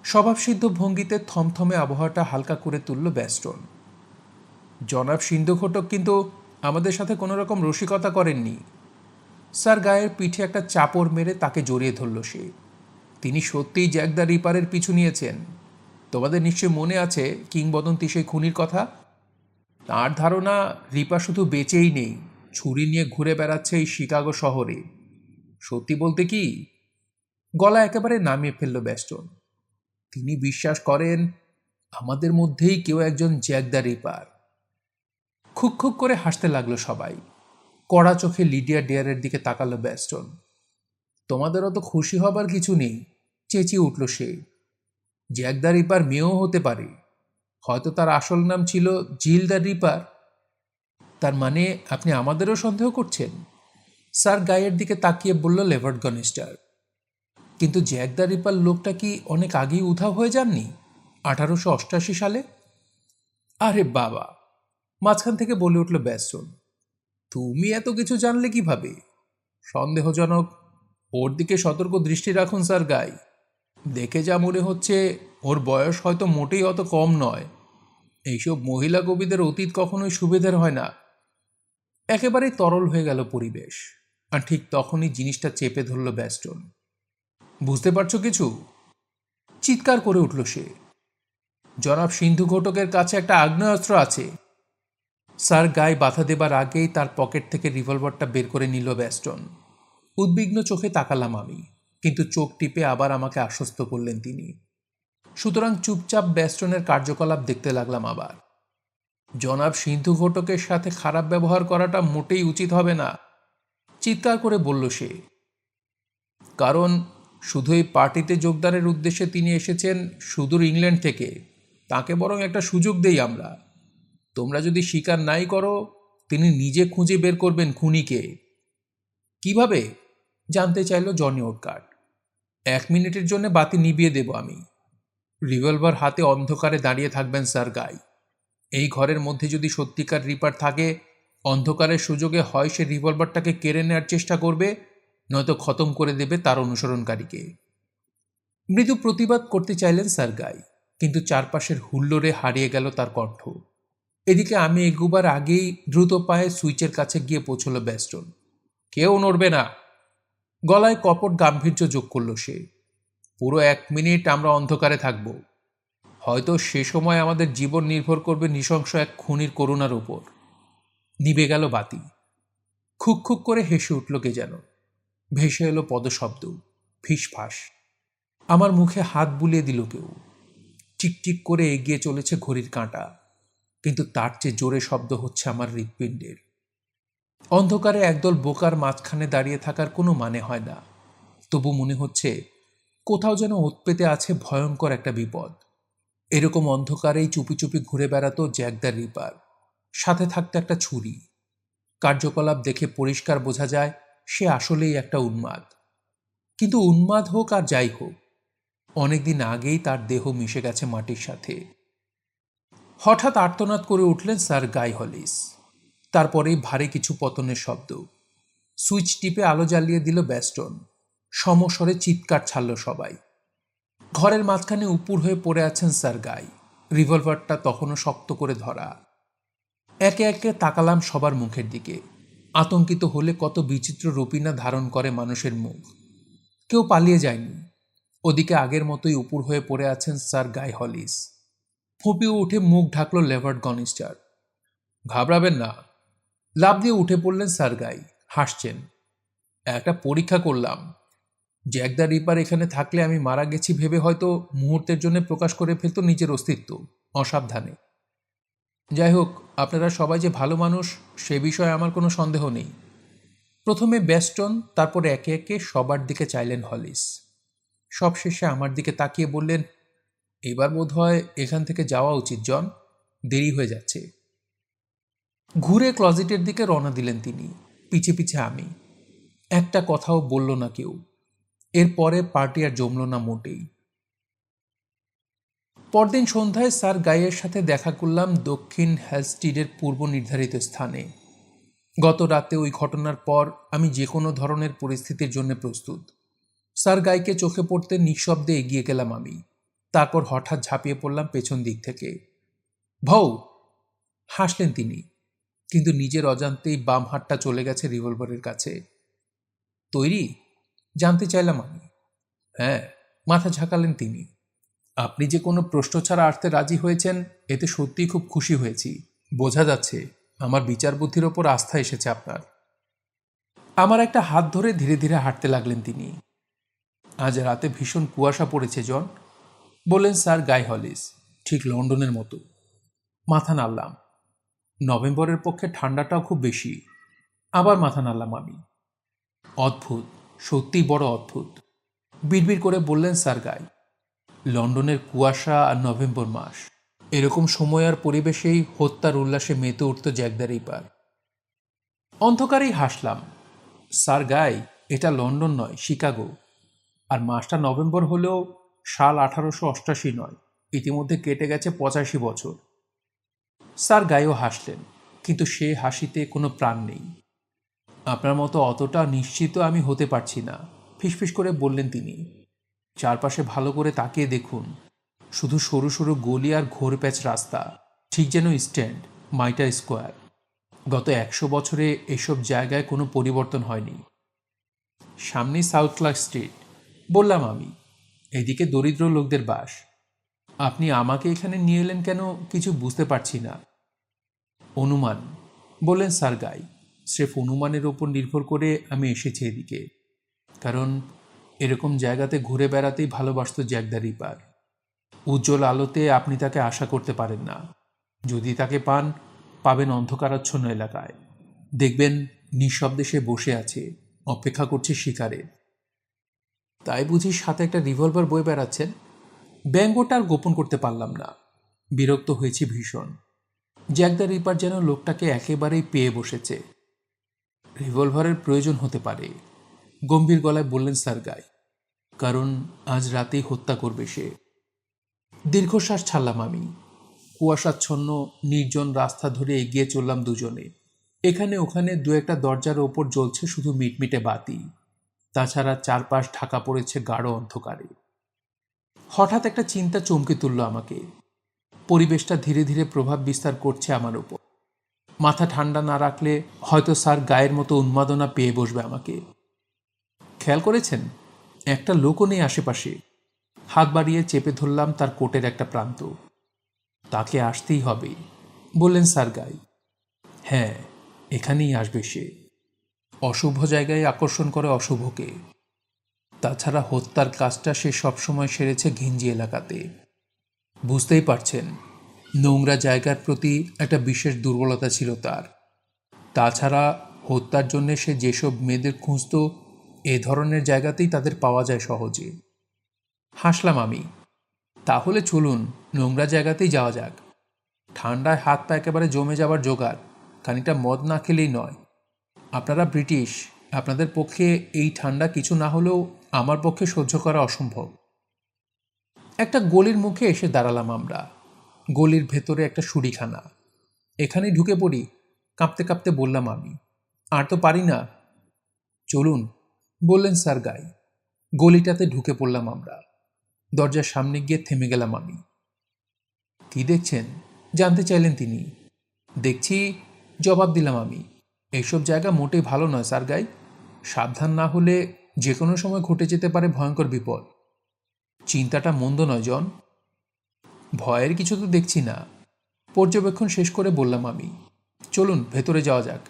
স্বভাবসিদ্ধ ভঙ্গিতে থমথমে আবহাওয়াটা হালকা করে তুলল ব্যাস্টন। জনাব সিন্ধু ঘটক কিন্তু আমাদের সাথে কোনো রকম রসিকতা করেননি। স্যার গায়ের পিঠে একটা চাপড় মেরে তাকে জড়িয়ে ধরল সে। তিনি সত্যিই জ্যাক দ্য রিপারের পিছু নিয়েছেন। তোমাদের নিশ্চয় মনে আছে কিংবদন্তি সেই খুনির কথা? তার ধারণা রিপা শুধু বেঁচেই নেই, ছুরি নিয়ে ঘুরে বেড়াচ্ছে এই শিকাগো শহরে। সত্যি বলতে কি, গলা একেবারে নামিয়ে ফেলল ব্যাস্টন, তিনি বিশ্বাস করেন আমাদের মধ্যেই কেউ একজন জ্যাক দ্য রিপার। খুক খুক করে হাসতে লাগলো সবাই। কড়া চোখে লিডিয়া ডেয়ারের দিকে তাকালো ব্যাস্টন। তোমাদের অত খুশি হবার কিছু নেই, চেঁচিয়ে উঠল সে। জ্যাক দ্য রিপার মেয়েও হতে পারে। হয়তো তার আসল নাম ছিল জিল দ্য রিপার। তার মানে আপনি আমাদেরও সন্দেহ করছেন? স্যার গায়ের দিকে তাকিয়ে বলল লেভার্ড গনিস্টার। কিন্তু জ্যাক দ্য রিপার লোকটা কি অনেক আগেই উধাও হয়ে যাননি, 1888 সালে? আরে বাবা, মাঝখান থেকে বলে উঠল ব্যাস্টন। তুমি এত কিছু জানলে কিভাবে? সন্দেহজনক। ওর দিকে সতর্ক দৃষ্টি রাখুন স্যার গাই। দেখে যা মনে হচ্ছে ওর বয়স হয়তো মোটেই অত কম নয়। এইসব মহিলা কবিদের অতীত কখনোই সুবিধের হয় না। একেবারেই তরল হয়ে গেল পরিবেশ, আর ঠিক তখনই জিনিসটা চেপে ধরল ব্যাস্টন। বুঝতে পারছো কিছু? চিৎকার করে উঠল সে। জনাব সিন্ধু ঘটকের কাছে একটা আগ্নেয়াস্ত্র আছে। স্যার গায়ে বাধা দেবার আগেই তার পকেট থেকে রিভলভারটা বের করে নিল ব্যাস্টন। উদ্বিগ্ন চোখে তাকালাম আমি, কিন্তু চোখ টিপে আবার আমাকে আশ্বস্ত করলেন তিনি। সুতরাং চুপচাপ ব্যাস্টনের কার্যকলাপ দেখতে লাগলাম আবার। জনাব সিন্ধু ঘটকের সাথে খারাপ ব্যবহার করাটা মোটেই উচিত হবে না, চিৎকার করে বলল সে। কারণ শুধু এই পার্টিতে যোগদানের উদ্দেশ্যে তিনি এসেছেন সুদূর ইংল্যান্ড থেকে। তাকে বরং একটা সুযোগ দেই আমরা। তোমরা যদি স্বীকার নাই করো, তিনি নিজে খুঁজে বের করবেন খুনিকে। কিভাবে জানতে চাইল জনি ওডকার্ট। 1 মিনিটের জন্য বাতি নিভিয়ে দেব আমি। রিভলভার হাতে অন্ধকারে দাঁড়িয়ে থাকবেন স্যার গাই। এই ঘরের মধ্যে যদি সত্যিকার রিপার থাকে, অন্ধকারের সুযোগে হয় সে রিভলভারটাকে কেড়ে নেওয়ার চেষ্টা করবে, নয়তো খতম করে দেবে তার অনুসরণকারীকে। মৃদু প্রতিবাদ করতে চাইলেন স্যার গাই, কিন্তু চারপাশের হুল্লোড়ে হারিয়ে গেল তার কণ্ঠ। এদিকে আমি এগুবার আগেই দ্রুত পায়ে সুইচের কাছে গিয়ে পৌঁছল ব্যাস্টন। কেউ নড়বে না, গলায় কপট গাম্ভীর্য যোগ করল সে। পুরো 1 মিনিট আমরা অন্ধকারে থাকব। হয়তো সে সময় আমাদের জীবন নির্ভর করবে নৃশংস এক খুনির করুণার উপর। নিভে গেল বাতি। খুক খুক করে হেসে উঠল কে যেন। ভেসে এলো পদশব্দ, ফিসফাস। আমার মুখে হাত বুলিয়ে দিল কেউ। টিকটিক করে এগিয়ে চলেছে ঘড়ির কাঁটা, কিন্তু তার চেয়ে জোরে শব্দ হচ্ছে আমার হৃৎপিণ্ডের। অন্ধকারে একদল বোকার মাঝখানে দাঁড়িয়ে থাকার কোনো মানে হয় না, তবু মনে হচ্ছে কোথাও যেন ওত পেতে আছে ভয়ঙ্কর একটা বিপদ। এরকম অন্ধকারেই চুপি চুপি ঘুরে বেড়াতো জ্যাক দ্য রিপার। সাথে থাকতো একটা ছুরি। কার্যকলাপ দেখে পরিষ্কার বোঝা যায় সে আসলেই একটা উন্মাদ। কিন্তু উন্মাদ হোক আর যাই হোক, অনেকদিন আগেই তার দেহ মিশে গেছে মাটির সাথে। হঠাৎ আর্তনাদ করে উঠলেন স্যার গাই হলিস। তারপরেই ভারী কিছু পতনের শব্দ। সুইচ টিপে আলো জ্বালিয়ে দিল ব্যাস্টন। সমস্বরে চিৎকার ছাড়ল সবাই। ঘরের মাঝখানে উপুর হয়ে পড়ে আছেন স্যার গাই, রিভলভারটা তখনও শক্ত করে ধরা। একে একে তাকালাম সবার মুখের দিকে। আতঙ্কিত হলে কত বিচিত্র রূপিনা ধারণ করে মানুষের মুখ। কেউ পালিয়ে যায়নি। ওদিকে আগের মতোই উপুর হয়ে পড়ে আছেন স্যার গাই হলিস। ফুঁপিয়ে উঠে মুখ ঢাকল লেভার্ড গনিস্টার। ঘাবড়াবেন না, লাফ দিয়ে উঠে পড়লেন স্যার গাই, হাসছেন। একটা পরীক্ষা করলাম। জ্যাক দ্য রিপার এখানে থাকলে আমি মারা গেছি ভেবে হয়তো মুহূর্তের জন্য প্রকাশ করে ফেলত নিজের অস্তিত্ব, অসাবধানে। যাই হোক, আপনারা সবাই যে ভালো মানুষ সে বিষয়ে আমার কোনো সন্দেহ নেই। প্রথমে ব্যাস্টন, তারপর একে একে সবার দিকে চাইলেন হলিস। সবশেষে আমার দিকে তাকিয়ে বললেন, এবার বোধহয় এখান থেকে যাওয়া উচিত জন, দেরি হয়ে যাচ্ছে। ঘুরে ক্লজেটের দিকে রওনা দিলেন তিনি, পিছে পিছে আমি। একটা কথাও বলল না কেউ। এরপরে পার্টি আর জমল না মোটেই। পরদিন সন্ধ্যায় স্যার গাইয়ের সাথে দেখা করলাম দক্ষিণ হ্যালস্টিডের পূর্ব নির্ধারিত স্থানে। গত রাতে ওই ঘটনার পর আমি যে কোনো ধরনের পরিস্থিতির জন্য প্রস্তুত। স্যার গাইকে চোখে পড়তে নিঃশব্দে এগিয়ে গেলাম আমি। তারপর হঠাৎ ঝাঁপিয়ে পড়লাম পেছন দিক থেকে। ভৌ, হাসলেন তিনি, কিন্তু নিজের অজান্তেই বাম হাতটা চলে গেছে রিভলভারের কাছে। তৈরি জানতে চাইলাম আমি। হ্যাঁ, মাথা ঝাঁকালেন তিনি। আপনি যে কোনো প্রশ্ন ছাড়া আসতে রাজি হয়েছেন, এতে সত্যিই খুব খুশি হয়েছি। বোঝা যাচ্ছে আমার বিচার বুদ্ধির ওপর আস্থা এসেছে আপনার। আমার একটা হাত ধরে ধীরে ধীরে হাঁটতে লাগলেন তিনি। আজ রাতে ভীষণ কুয়াশা পড়েছে জন, বললেন স্যার গাই হলিস, ঠিক লন্ডনের মতো। মাথা নাড়লাম। নভেম্বরের পক্ষে ঠান্ডাটাও খুব বেশি। আবার মাথা নাড়লাম আমি। অদ্ভুত, সত্যিই বড় অদ্ভুত, বিড়বিড় করে বললেন স্যার গাই। লন্ডনের কুয়াশা আর নভেম্বর মাস, এরকম সময় আর পরিবেশেই হত্যার উল্লাসে মেতে উঠত জ্যাক দ্য রিপার। অন্ধকারেই হাসলাম। স্যার গাই, এটা লন্ডন নয়, শিকাগো। আর মাসটা নভেম্বর হলেও সাল 1888 নয়, ইতিমধ্যে কেটে গেছে 85 বছর। স্যার গাইও হাসলেন, কিন্তু সে হাসিতে কোনো প্রাণ নেই। আপনার মতো অতটা নিশ্চিত আমি হতে পারছি না, ফিসফিস করে বললেন তিনি। চারপাশে ভালো করে তাকিয়ে দেখুন, শুধু সরু সরু গলি আর ঘোর প্যাচ রাস্তা, ঠিক যেন স্ট্যান্ড, মাইটা স্কোয়ার। গত 100 বছরে এসব জায়গায় কোনো পরিবর্তন হয়নি। সামনেই সাউথ ক্লার্ক স্ট্রিট, বললাম আমি। এদিকে দরিদ্র লোকদের বাস। আপনি আমাকে এখানে নিয়ে এলেন কেন কিছু বুঝতে পারছি না। অনুমান, বললেন স্যার গাই। স্রেফ অনুমানের ওপর নির্ভর করে আমি এসেছি এদিকে। কারণ এরকম জায়গাতে ঘুরে বেড়াতেই ভালোবাসত জ্যাক দ্য রিপার। উজ্জ্বল আলোতে আপনি তাকে আশা করতে পারেন না, যদি তাকে পান, পাবেন অন্ধকারাচ্ছন্ন এলাকায়। দেখবেন নিঃশব্দে সে বসে আছে, অপেক্ষা করছে শিকারের। তাই বুঝি সাথে একটা রিভলভার বয়ে বেড়াচ্ছেন? ব্যঙ্গটা আর গোপন করতে পারলাম না। বিরক্ত হয়েছি ভীষণ। জ্যাক দ্য রিপার যেন লোকটাকে একেবারেই পেয়ে বসেছে। রিভলভারের প্রয়োজন হতে পারে, গম্ভীর গলায় বললেন সার্গাই, কারণ আজ রাতেই হত্যা করবে সে। দীর্ঘশ্বাস ছাড়লাম আমি। কুয়াশাচ্ছন্ন নির্জন রাস্তা ধরে এগিয়ে চললাম দুজনে। এখানে ওখানে দু একটা দরজার ওপর জ্বলছে শুধু মিটমিটে বাতি, তাছাড়া চারপাশ ঢাকা পড়েছে গাঢ় অন্ধকারে। হঠাৎ একটা চিন্তা চমকে তুলল আমাকে। পরিবেশটা ধীরে ধীরে প্রভাব বিস্তার করছে আমার উপর। মাথা ঠান্ডা না রাখলে হয়তো স্যার গায়ের মতো উন্মাদনা পেয়ে বসবে আমাকে। খেয়াল করেছেন, একটা লোকও নেই আশেপাশে। হাত বাড়িয়ে চেপে ধরলাম তার কোটের একটা প্রান্ত। তাকে আসতেই হবে, বললেন সার্গাই। হ্যাঁ, এখানেই আসবে সে। অশুভ জায়গায় আকর্ষণ করে অশুভকে। তাছাড়া হত্যার কাজটা সে সবসময় সেরেছে ঘিঞ্জি এলাকাতে। বুঝতেই পারছেন, নোংরা জায়গার প্রতি একটা বিশেষ দুর্বলতা ছিল তার। তাছাড়া হত্যার জন্য সে যেসব মেয়েদের খুঁজত, এ ধরনের জায়গাতেই তাদের পাওয়া যায় সহজে। হাসলাম আমি। তাহলে চলুন, নোংরা জায়গাতেই যাওয়া যাক। ঠান্ডায় হাত পা একেবারে জমে যাবার জোগাড়, খানিকটা মদ না খেলেই নয়। আপনারা ব্রিটিশ, আপনাদের পক্ষে এই ঠান্ডা কিছু না হলেও আমার পক্ষে সহ্য করা অসম্ভব। একটা গলির মুখে এসে দাঁড়ালাম আমরা। গলির ভেতরে একটা সুড়িখানা। এখানেই ঢুকে পড়ি, কাঁপতে কাঁপতে বললাম আমি। আর তো পারি না। চলুন, বললেন সার্গাই। গলিটাতে ঢুকে পড়লাম আমরা। দরজার সামনে গিয়ে থেমে গেলাম আমি। কি দেখছেন, জানতে চাইলেন তিনি। দেখছি, জবাব দিলাম আমি। এইসব জায়গা মোটেই ভালো নয় সার্গাই। সাবধান না হলে যে কোনো সময় ঘটে যেতে পারে ভয়ঙ্কর বিপদ। চিন্তাটা মন্দ নয় জন। ভয়ের কিছু তো দেখছি না। পর্যবেক্ষণ শেষ করে বললাম আমি। চলুন, ভেতরে যাওয়া যাক।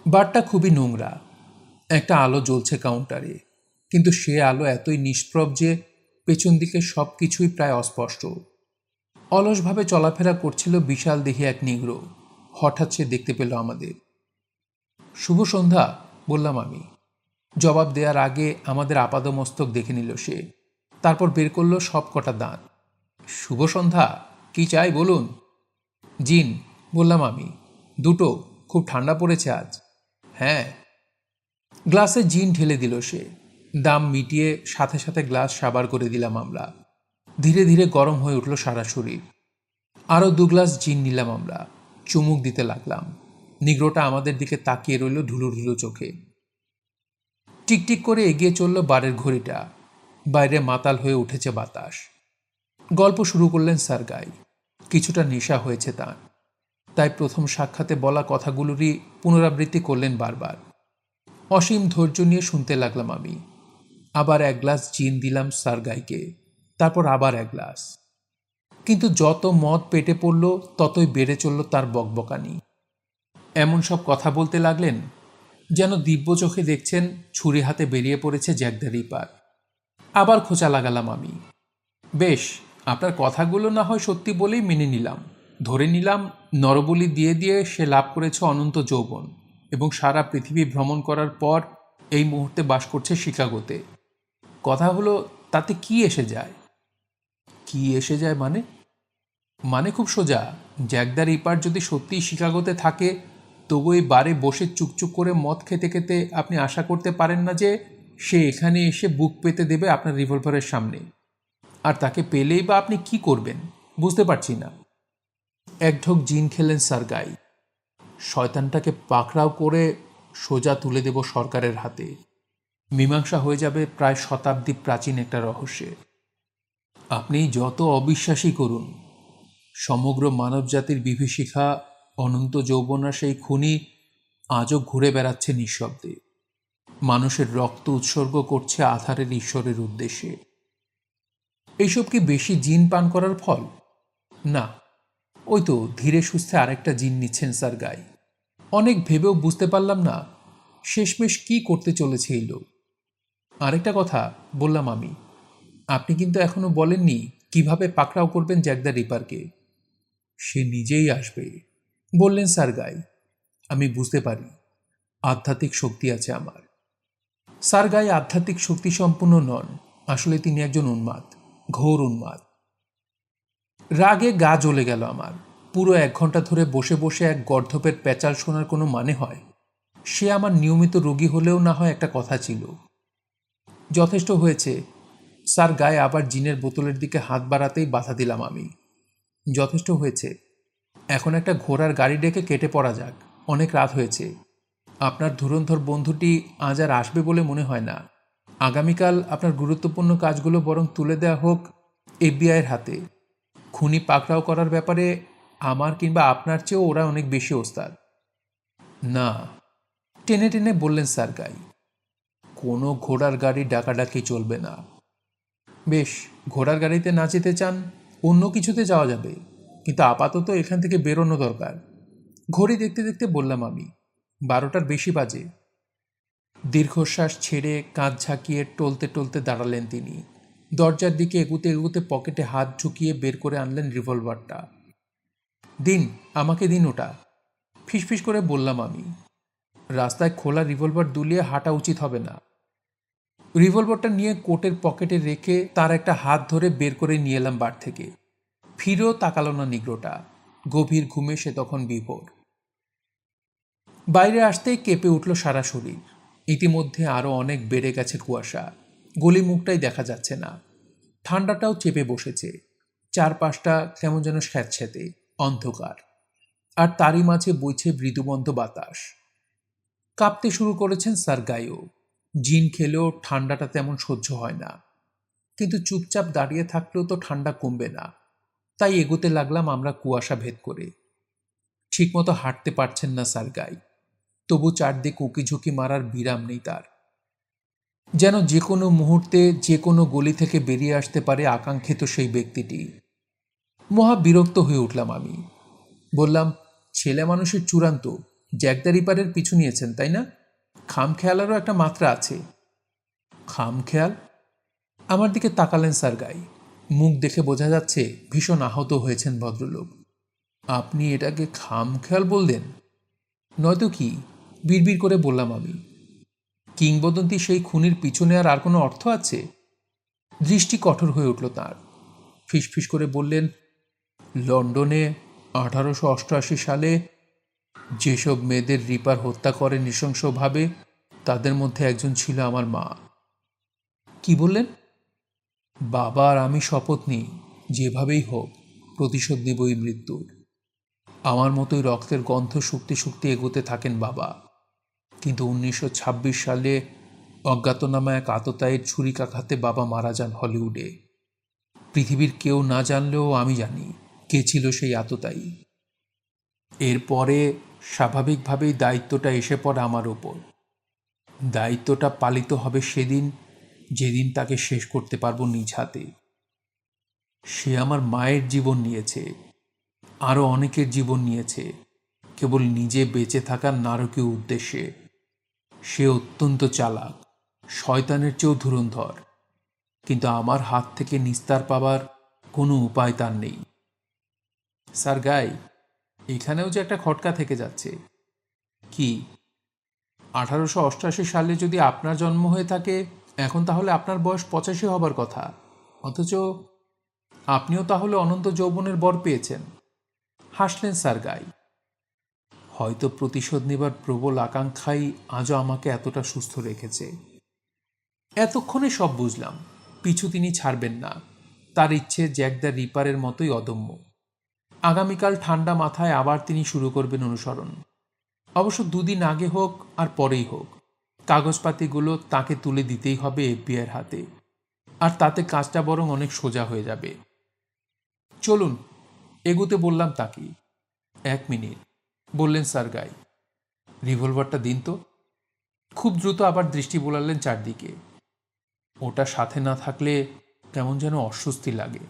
বারটা খুবই নোংরা। একটা আলো জ্বলছে কাউন্টারে, কিন্তু সে আলো এতই নিষ্প্রভ যে পেছন দিকে সব কিছুই প্রায় অস্পষ্ট। অলসভাবে চলাফেরা করছিল বিশাল দেহি এক নিগ্রো। হঠাৎ সে দেখতে পেল আমাদের। শুভ সন্ধ্যা, বললাম আমি। জবাব দেওয়ার আগে আমাদের আপাদমস্তক দেখে নিল সে। তারপর বের করলো সব কটা দাঁত। শুভ সন্ধ্যা, কি চাই বলুন। জিন, বললাম আমি। দুটো, খুব ঠান্ডা পড়েছে আজ। হ্যাঁ। গ্লাসে জিন ঢেলে দিল সে। দাম মিটিয়ে সাথে সাথে গ্লাস সাবার করে দিলাম আমরা। ধীরে ধীরে গরম হয়ে উঠল সারা শরীর। আরও 2 গ্লাস জিন নিলাম আমরা। চুমুক দিতে লাগলাম। নিগ্রোটা আমাদের দিকে তাকিয়ে রইল ঢুলু ঢুলু চোখে। টিকটিক করে এগিয়ে চলল বারের ঘড়িটা। বাইরে মাতাল হয়ে উঠেছে বাতাস। গল্প শুরু করলেন সার্গাই। কিছুটা নেশা হয়েছে তাঁর, তাই প্রথম সাক্ষাতে বলা কথাগুলোরই পুনরাবৃত্তি করলেন বারবার। অসীম ধৈর্য নিয়ে শুনতে লাগলাম আমি। আবার 1 গ্লাস জিন দিলাম সার্গাইকে, তারপর আবার 1 গ্লাস। কিন্তু যত মদ পেটে পড়ল ততই বেড়ে চলল তার বকবকানি। এমন সব কথা বলতে লাগলেন যেন দিব্য চোখে দেখছেন ছুরি হাতে বেরিয়ে পড়েছে জ্যাক দ্য রিপার। আবার খোঁচা লাগালাম আমি। বেশ, আপনার কথাগুলো না হয় সত্যি বলেই মেনে নিলাম। ধরে নিলাম নরবলি দিয়ে দিয়ে সে লাভ করেছে অনন্ত যৌবন এবং সারা পৃথিবী ভ্রমণ করার পর এই মুহূর্তে বাস করছে শিকাগোতে। কথা হলো, তাতে কি এসে যায়? কি এসে যায় মানে? মানে খুব সোজা। জ্যাক দ্য রিপার যদি সত্যিই শিকাগোতে থাকে, তবু এই বারে বসে চুকচুক করে মদ খেতে খেতে আপনি আশা করতে পারেন না যে সে এখানে এসে বুক পেতে দেবে আপনার রিভলভারের সামনে। আর তাকে পেলেই বা আপনি কি করবেন বুঝতে পারছি না। এক ঢোক জিন খেলেন সার্গাই। শয়তানটাকে পাকড়াও করে সোজা তুলে দেব সরকারের হাতে। মীমাংসা হয়ে যাবে প্রায় শতাব্দী প্রাচীন একটা রহস্যে। আপনি যত অবিশ্বাসী করুন, সমগ্র মানবজাতির বিভীষিকা অনন্ত যৌবনা সেই খুনি আজও ঘুরে বেড়াচ্ছে নিঃশব্দে। মানুষের রক্ত উৎসর্গ করছে আধারের ঈশ্বরের উদ্দেশ্যে। এইসব কি বেশি জিন পান করার ফল? না, ওই তো ধীরে সুস্থে আরেকটা জিন নিচ্ছেন সার্গাই। অনেক ভেবেও বুঝতে পারলাম না শেষমেশ কি করতে চলেছে এই লোক। আরেকটা কথা, বললাম আমি। আপনি কিন্তু এখনো বলেননি কিভাবে পাকড়াও করবেন জ্যাক দ্য রিপারকে। সে নিজেই আসবে, বললেন সারগাই। আমি বুঝতে পারি, আধ্যাত্মিক শক্তি আছে আমার। সারগাই আধ্যাত্মিক শক্তি সম্পূর্ণ নন, আসলে তিনি একজন উন্মাদ, ঘোর উন্মাদ। রাগে গা জ্বলে গেল আমার। পুরো 1 ঘন্টা ধরে বসে বসে এক গর্ধপের প্যাচাল শোনার কোনো মানে হয়? সে আমার নিয়মিত রোগী হলেও না হয় একটা কথা ছিল। যথেষ্ট হয়েছে। স্যার গায়ে আবার জিনের বোতলের দিকে হাত বাড়াতেই বাধা দিলাম আমি। যথেষ্ট হয়েছে, এখন একটা ঘোড়ার গাড়ি ডেকে কেটে পড়া যাক। অনেক রাত হয়েছে। আপনার ধুরন্ধর বন্ধুটি আজ আর আসবে বলে মনে হয় না। আগামীকাল আপনার গুরুত্বপূর্ণ কাজগুলো বরং তুলে দেওয়া হোক এফবিআইয়ের হাতে। খুনি পাকড়াও করার ব্যাপারে আমার কিংবা আপনার চেয়েও ওরা অনেক বেশি ওস্তাদ। না, টেনে টেনে বললেন স্যার গাই। কোনো ঘোড়ার গাড়ি ডাকাডাকি চলবে না। বেশ, ঘোড়ার গাড়িতে না যেতে চান, অন্য কিছুতে যাওয়া যাবে, কিন্তু আপাতত এখান থেকে বেরোনো দরকার। ঘড়ি দেখতে দেখতে বললাম আমি, 12টার বেশি বাজে। দীর্ঘশ্বাস ছেড়ে কাঁধ ঝাঁকিয়ে টলতে টলতে দাঁড়ালেন তিনি। দরজার দিকে এগুতে এগুতে পকেটে হাত ঝুঁকিয়ে বের করে আনলেন রিভলভারটা। দিন, আমাকে দিন ওটা, ফিসফিস করে বললাম আমি। রাস্তায় খোলা রিভলভার দুলিয়ে হাঁটা উচিত হবে না। রিভলভারটা নিয়ে কোটের পকেটে রেখে তার একটা হাত ধরে বের করে নিয়ে এলাম বার থেকে। ফিরেও তাকালো না নিগ্রোটা। গভীর ঘুমে সে তখন বিভোর। বাইরে আসতেই কেঁপে উঠল সারা শরীর। ইতিমধ্যে আরও অনেক বেড়ে গেছে কুয়াশা। গলি মুখটাই দেখা যাচ্ছে না। ঠান্ডাটাও চেপে বসেছে। চারপাশটা কেমন যেন স্যাঁতস্যাঁতে, অন্ধকার। আর তারই মাঝে বইছে মৃদুমন্দ বাতাস। কাঁপতে শুরু করেছেন স্যার গাইও। জিন খেলেও ঠান্ডাটা তেমন সহ্য হয় না, কিন্তু চুপচাপ দাঁড়িয়ে থাকলেও তো ঠান্ডা কমবে না। তাই এগোতে লাগলাম আমরা কুয়াশা ভেদ করে। ঠিকমতো হাঁটতে পারছেন না স্যার গাই, তবু চারদিক উকিঝুঁকি মারার বিরাম নেই তার। যেন যে কোনো মুহূর্তে যে কোনো গলি থেকে বেরিয়ে আসতে পারে আকাঙ্ক্ষিত সেই ব্যক্তিটি। মহা বিরক্ত হয়ে উঠলাম আমি। বললাম, ছেলে মানুষের চূড়ান্ত, জ্যাকদা রিপারের পিছু নিয়েছেন তাই না? খামখেয়ালেরও একটা মাত্রা আছে। খামখেয়াল? আমার দিকে তাকালেন স্যার গাই। মুখ দেখে বোঝা যাচ্ছে ভীষণ আহত হয়েছেন ভদ্রলোক। আপনি এটাকে খামখেয়াল বললেন? নয়তো কি, বিড়বিড় করে বললাম আমি। কিংবদন্তি সেই খুনির পিছনে আর কোনো অর্থ আছে? দৃষ্টি কঠোর হয়ে উঠল তাঁর। ফিসফিস করে বললেন, লন্ডনে 1888 সালে যেসব মেয়েদের রিপার হত্যা করে নৃশংসভাবে, তাদের মধ্যে একজন ছিল আমার মা। কি বললেন? বাবা আর আমি শপথ নিই, যেভাবেই হোক প্রতিশোধ নিব এই মৃত্যুর। আমার মতোই রক্তের গন্ধ শুকতে শুকতে এগোতে থাকেন বাবা। কিন্তু 1926 সালে অজ্ঞাতনামা এক আততায়ীর ছুরিকাঘাতে বাবা মারা যান হলিউডে। পৃথিবীর কেউ না জানলেও আমি জানি কে ছিল সেই আততায়ী। এরপরে স্বাভাবিকভাবেই দায়িত্বটা এসে পড়ে আমার ওপর। দায়িত্বটা পালিত হবে সেদিন যেদিন তাকে শেষ করতে পারবো নিজ হাতে। সে আমার মায়ের জীবন নিয়েছে, আরও অনেকের জীবন নিয়েছে, কেবল নিজে বেঁচে থাকার নারকীয় উদ্দেশ্যে। সে অত্যন্ত চালাক, শয়তানের চেয়েও ধুরন্ধর, কিন্তু আমার হাত থেকে নিস্তার পাবার কোনো উপায় তার নেই। স্যার গাই, এখানেও যে একটা খটকা থেকে যাচ্ছে। কি? 1888 সালে যদি আপনার জন্ম হয়ে থাকে, এখন তাহলে আপনার বয়স 85 হবার কথা। অথচ আপনিও তাহলে অনন্ত যৌবনের বর পেয়েছেন। হাসলেন স্যার গাই। হয়তো প্রতিশোধ নেবার প্রবল আকাঙ্ক্ষাই আজও আমাকে এতটা সুস্থ রেখেছে। এতক্ষণে সব বুঝলাম। পিছু তিনি ছাড়বেন না। তার ইচ্ছে জ্যাক দ্য রিপারের মতোই অদম্য। আগামীকাল ঠান্ডা মাথায় আবার তিনি শুরু করবেন অনুসরণ। অবশ্য 2 দিন আগে হোক আর পরেই হোক, কাগজপাতিগুলো তাকে তুলে দিতেই হবে এফবিআইয়ের হাতে। আর তাতে কাজটা বরং অনেক সোজা হয়ে যাবে। চলুন, এগুতে বললাম তাকে। 1 মিনিট, বললেন স্যার গাই। রিভলভারটা দিন তো। খুব দ্রুত আবার দৃষ্টি বোলালেন চারদিকে। ওটা সাথে না থাকলে কেমন যেন অস্বস্তি লাগে।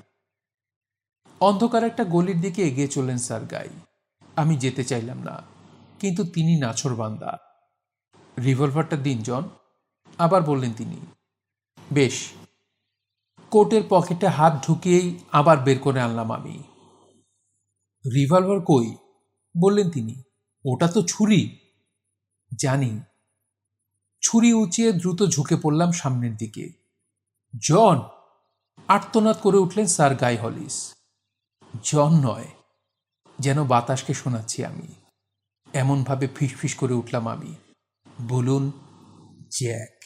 অন্ধকার একটা গলির দিকে এগিয়ে চললেন স্যার গাই। আমি যেতে চাইলাম না, কিন্তু তিনি নাছোড়বান্দা। রিভলভারটা দিন জন, আবার বললেন তিনি। বেশ। কোটের পকেটে হাত ঢুকিয়েই আবার বের করে আনলাম আমি। রিভলভার কই? বললেন তিনি। ওটা তো ছুরি। জানি। ছুরি উঁচিয়ে দ্রুত ঝুঁকে পড়লাম সামনের দিকে। জন! আর্তনাদ করে উঠলেন স্যার গাই হলিস। জন নয়, যেন বাতাসকে শোনাচ্ছি আমি। এমনভাবে ফিসফিস করে উঠলাম আমি। বলুন জ্যাক।